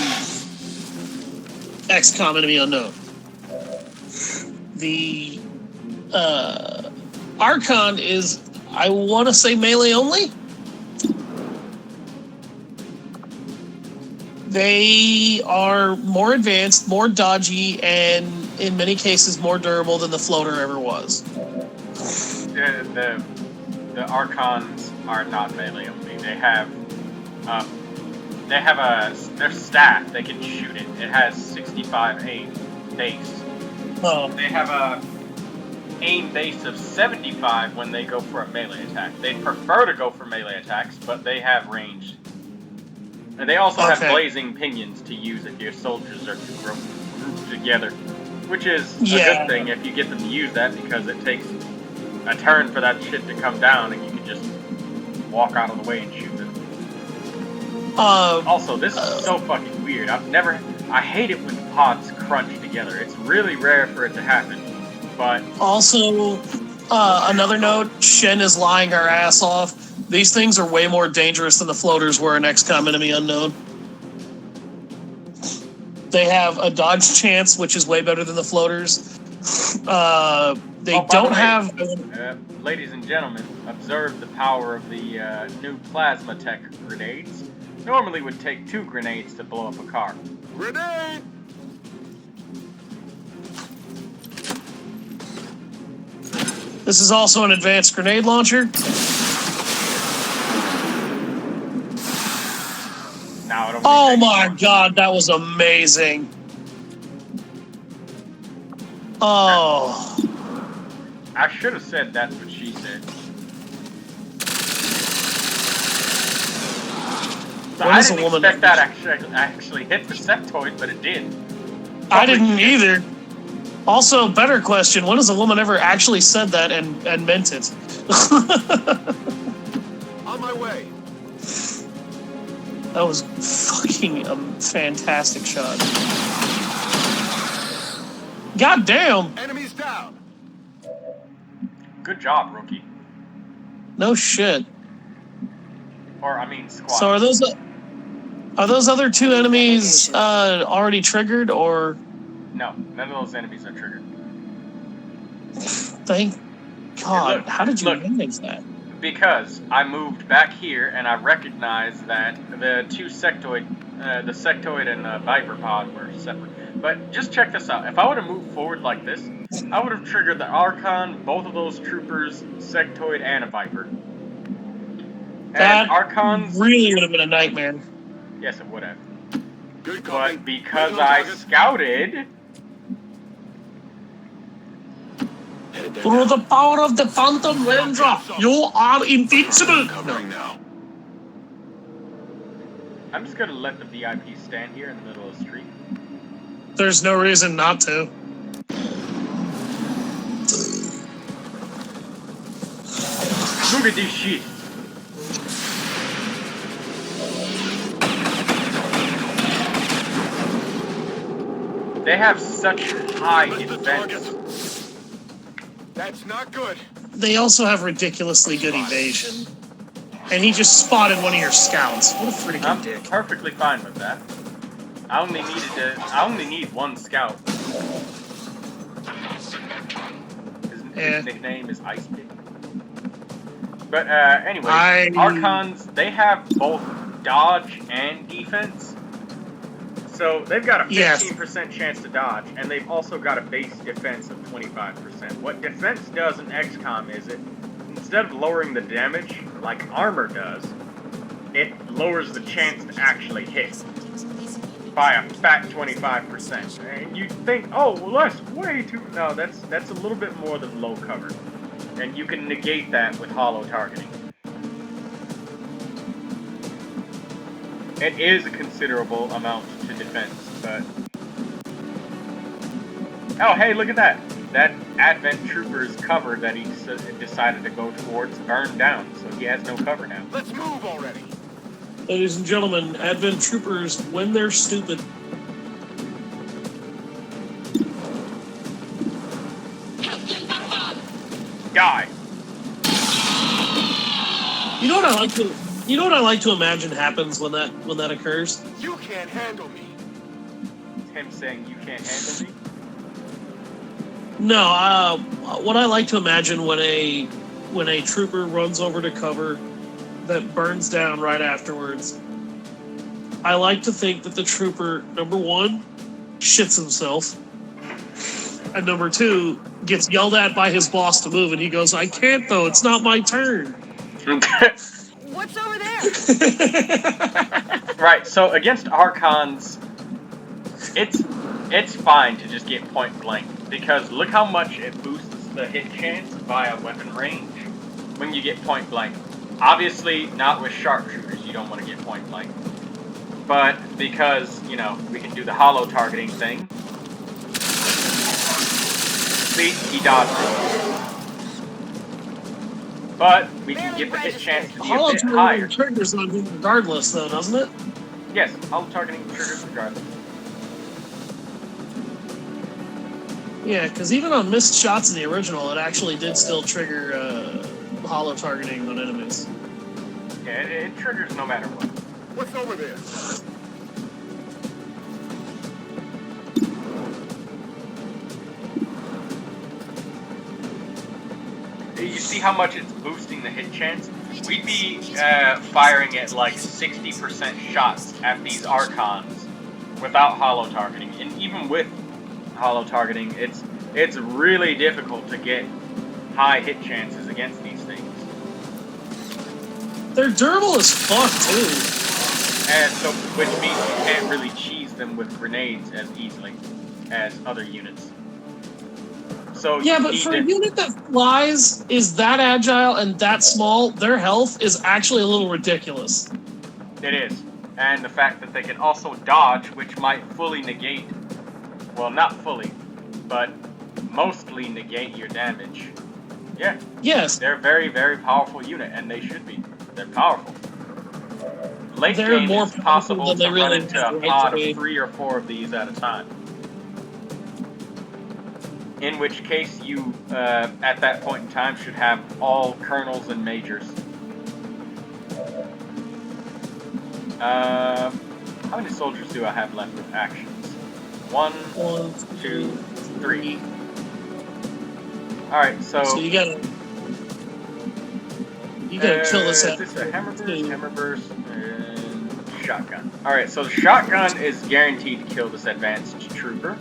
XCOM Enemy Unknown. The Archon is, I want to say, melee only. They are more advanced, more dodgy, and in many cases more durable than the floater ever was. The Archons are not melee only. Their staff, they can shoot it. It has 65 aim base. Oh, They have a aim base of 75 when they go for a melee attack. They prefer to go for melee attacks, but they have ranged. And they also have Okay. blazing pinions to use if your soldiers are grouped together, which is a Yeah. good thing if you get them to use that, because it takes a turn for that shit to come down and you can just walk out of the way and shoot them. Also, this is so fucking weird. I hate it when pods crunch together. It's really rare for it to happen, but also, another note, Shen is lying her ass off. These things are way more dangerous than the floaters were in XCOM Enemy Unknown. They have a dodge chance, which is way better than the floaters. They by the don't way, have... ladies and gentlemen, observe the power of the new plasma tech grenades. Normally would take 2 grenades to blow up a car. Grenade! This is also an advanced grenade launcher. Now it only Oh takes my 1. god, that was amazing. Oh. I should have said that's what she said. So When I is a didn't woman expect that actually hit the septoid, but it did. I Holy didn't shit. either. Also, better question, when has a woman ever actually said that and meant it? On my way. That was fucking a fantastic shot. God damn! Enemies down. Good job, rookie. No shit. Or, I mean, squad. So are those other 2 enemies already triggered, or? No, none of those enemies are triggered. Thank God. Look, How did you look. manage that? Because I moved back here and I recognized that the 2 sectoid, the sectoid and the Viper pod were separate. But just check this out. If I would have moved forward like this, I would have triggered the Archon, both of those troopers, sectoid, and a Viper. And That Archons... really would have been a nightmare. Yes, it would have. Good copy. But because Right on I target. scouted... Headed there Through now. the power of the Phantom Ranger, you are invincible! Covering now. I'm just gonna let the VIP stand here in the middle of the street. There's no reason not to. Look at this shit! They have such high Missed the defense. target. That's not good. They also have ridiculously good evasion. And he just spotted one of your scouts. What a freaking I'm dick. perfectly fine with that. I only need 1 scout. His nickname is Ice Pick. But anyway, Archons, they have both dodge and defense. So they've got a 15% chance to dodge, and they've also got a base defense of 25%. What defense does in XCOM is it, instead of lowering the damage like armor does, it lowers the chance to actually hit by a fat 25%. And you think, oh, well, that's way too... No, that's a little bit more than low cover. And you can negate that with hollow targeting. It is a considerable amount to defense, but... Oh, hey, look at that! That Advent Trooper's cover that he decided to go towards burned down, so he has no cover now. Let's move already. Ladies and gentlemen, Advent Troopers, when they're stupid. Die! You know what I like to imagine happens when that occurs? You can't handle me. Him saying you can't handle me? No, what I like to imagine when a trooper runs over to cover that burns down right afterwards, I like to think that the trooper, number 1, shits himself, and number 2, gets yelled at by his boss to move, and he goes, "I can't though, it's not my turn." What's over there? Right, so against Archons, it's fine to just get point blank, because look how much it boosts the hit chance via weapon range when you get point blank. Obviously, not with sharpshooters, you don't want to get point blank. But because, you know, we can do the hollow targeting thing. See, he dodged it. But we can give the hit chance to be a Hollow bit higher. targeting triggers on him regardless, though, doesn't it? Yes, hollow targeting triggers regardless. Yeah, because even on missed shots in the original, it actually did still trigger hollow targeting on enemies. Yeah, it triggers no matter what. What's over there? see how much it's boosting the hit chance? We'd be firing at like 60% shots at these Archons without holo targeting. And even with holo targeting, it's really difficult to get high hit chances against these things. They're durable as fuck, too. And so, which means you can't really cheese them with grenades as easily as other units. So yeah, but for a unit that flies, is that agile and that small, their health is actually a little ridiculous. It is. And the fact that they can also dodge, which might fully negate, well, not fully, but mostly negate your damage. Yeah. Yes. They're a very, very powerful unit, and they should be. They're powerful. Late They're game more it's possible than they to really run into a pod of 3 or 4 of these at a time. In which case you, at that point in time, should have all colonels and majors. How many soldiers do I have left with actions? 1, 2, 3. Alright, so you gotta kill this is this a hammerburst, and shotgun. Alright, so the shotgun is guaranteed to kill this advanced trooper.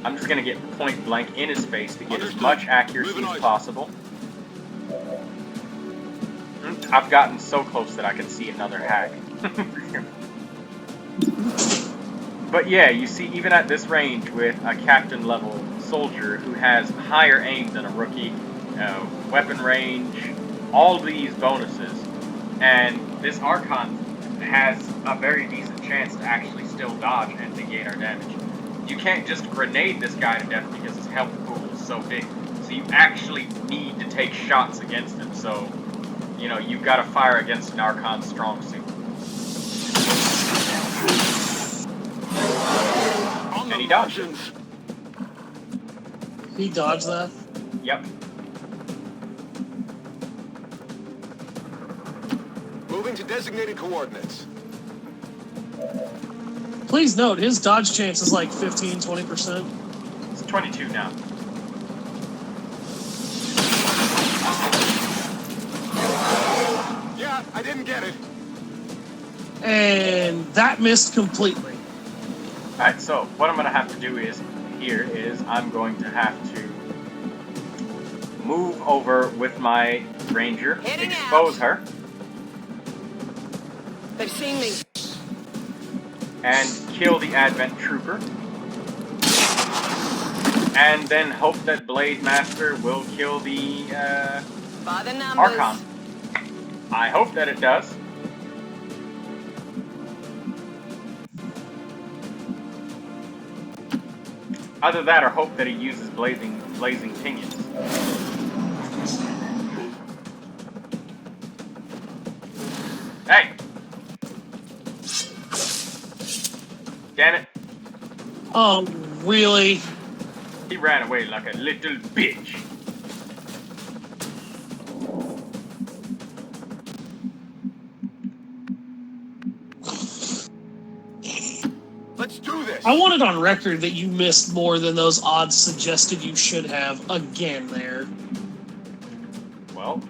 I'm just gonna get point blank in his face to get as much accuracy as possible. I've gotten so close that I can see another hack. But yeah, you see, even at this range with a captain level soldier who has higher aim than a rookie, weapon range, all these bonuses, and this Archon has a very decent chance to actually still dodge and negate our damage. You can't just grenade this guy to death because his health pool is so big. So you actually need to take shots against him. So, you know, you've got to fire against an Archon's strong suit. And he dodged it. He dodged that? Yep. Moving to designated coordinates. Please note, his dodge chance is like 15-20%. It's 22 now. Yeah, I didn't get it. And that missed completely. Alright, so what I'm going to have to do is I'm going to have to move over with my ranger, expose her. They've seen me. And kill the Advent Trooper. And then hope that Blade Master will kill the Archon. I hope that it does. Either that or hope that he uses blazing pinions. Hey! Damn it. Oh, really? He ran away like a little bitch. Let's do this. I want it on record that you missed more than those odds suggested you should have again there. Well,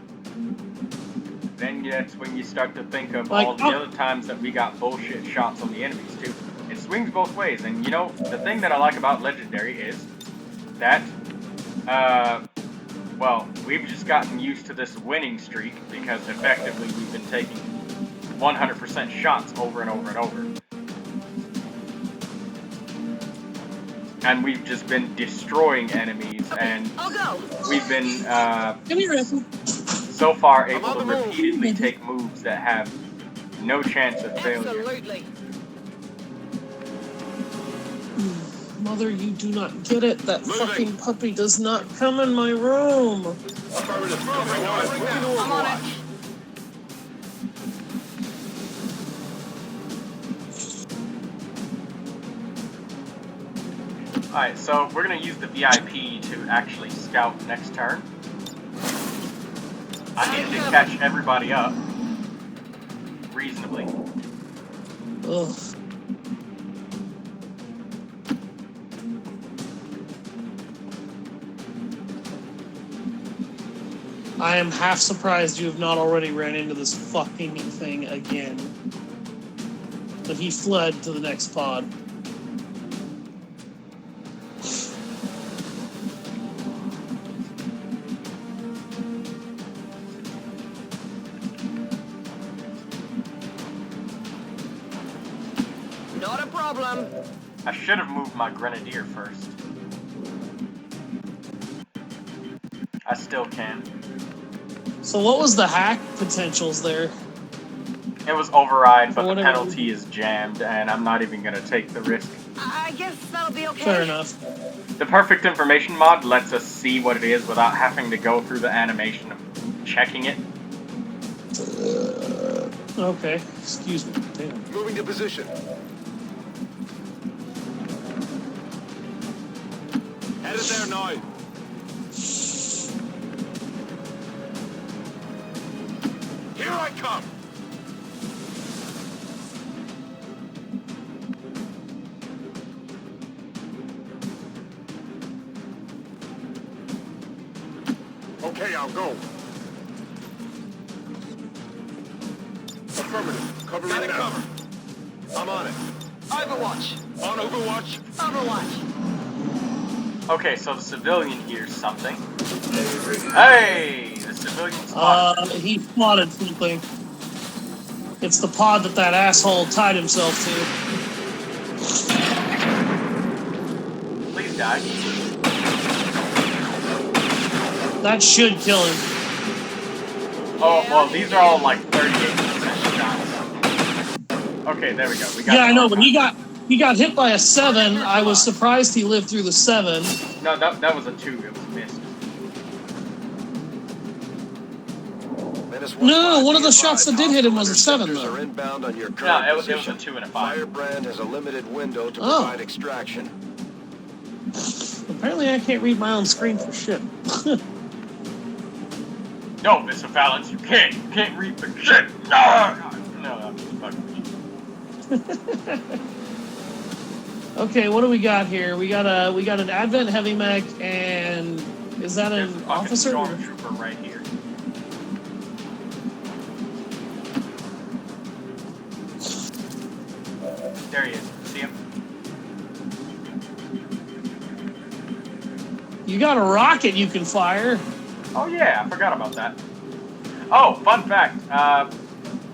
then that's when you start to think of all the other times that we got bullshit shots on the enemies too. It swings both ways, and you know, the thing that I like about Legendary is that, well, we've just gotten used to this winning streak because effectively we've been taking 100% shots over and over and over. And we've just been destroying enemies, and we've been, so far able to repeatedly take moves that have no chance of failure. Absolutely. Mother, you do not get it. That fucking puppy does not come in my room. I'm on it. Alright, so we're going to use the VIP to actually scout next turn. I need to catch everybody up reasonably. Ugh. I am half surprised you have not already ran into this fucking thing again. But he fled to the next pod. Not a problem. I should have moved my grenadier first. I still can. So what was the hack potentials there? It was override, but the Whatever. penalty is jammed, and I'm not even gonna take the risk. I guess that'll be okay. Fair enough. The perfect information mod lets us see what it is without having to go through the animation of checking it. Okay, excuse me. Damn. Moving to position. Headed there now. Here I come. Okay, I'll go. Affirmative. Cover me now. Cover. I'm on it. Overwatch. On Overwatch. Overwatch. Okay, so the civilian hears something. Hey! The civilian spotted. He spotted something. It's the pod that asshole tied himself to. Please die. That should kill him. Oh, well, these are all like 38% shots. Okay, there we go. We got Yeah, I know, but he got hit by a 7. I was surprised he lived through the 7. No, that was a 2. It was missed. No, one of the shots that did hit him was a 7, though. Inbound on your No, current it was a position. 2 and a 5. Firebrand has a limited window to Oh. provide extraction. Apparently I can't read my own screen for shit. No, Mr. Valance, you can't read the shit. No, I'm just fucking with you. Okay, what do we got here? We got an Advent heavy mech, and is that There's a an fucking officer? stormtrooper right here. There he is. See him? You got a rocket you can fire. Oh yeah, I forgot about that. Oh, fun fact.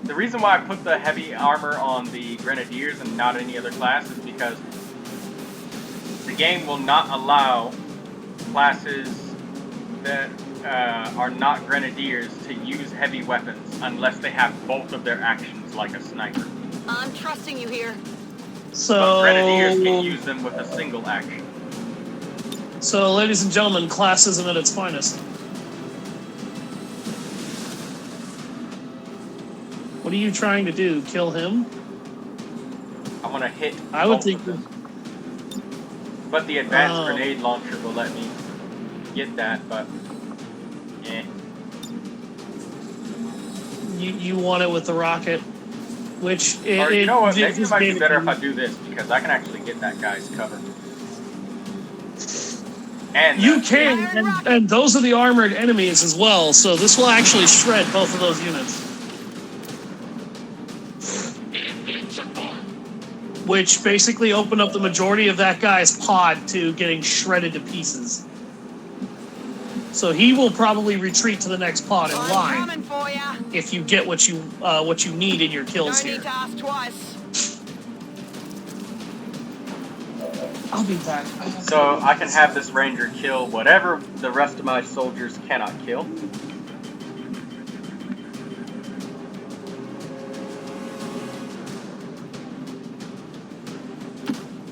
The reason why I put the heavy armor on the Grenadiers and not any other class is because the game will not allow classes that are not Grenadiers to use heavy weapons unless they have both of their actions like a sniper. I'm trusting you here. So, But Grenadiers can use them with a single action. So, ladies and gentlemen, classism at its finest. What are you trying to do? Kill him? I want to hit I would both think. of them. But the advanced grenade launcher will let me get that, but yeah. You want it with the rocket, which Or you know what? Maybe it might be better if I do this because I can actually get that guy's cover. And you can, and those are the armored enemies as well. So this will actually shred both of those units. Which basically opened up the majority of that guy's pod to getting shredded to pieces. So he will probably retreat to the next pod in line Coming for ya. if you get what you need in your kills No here. need to ask twice. I'll be back. so I can have this ranger kill whatever the rest of my soldiers cannot kill.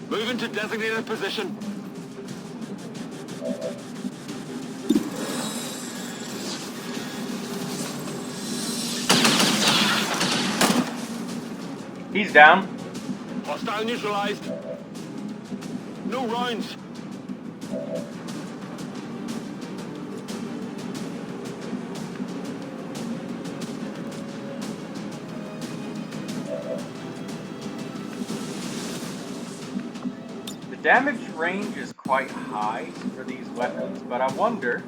Moving to designated position. He's down. Hostile neutralized. No rounds. The damage range is quite high for these weapons, but I wonder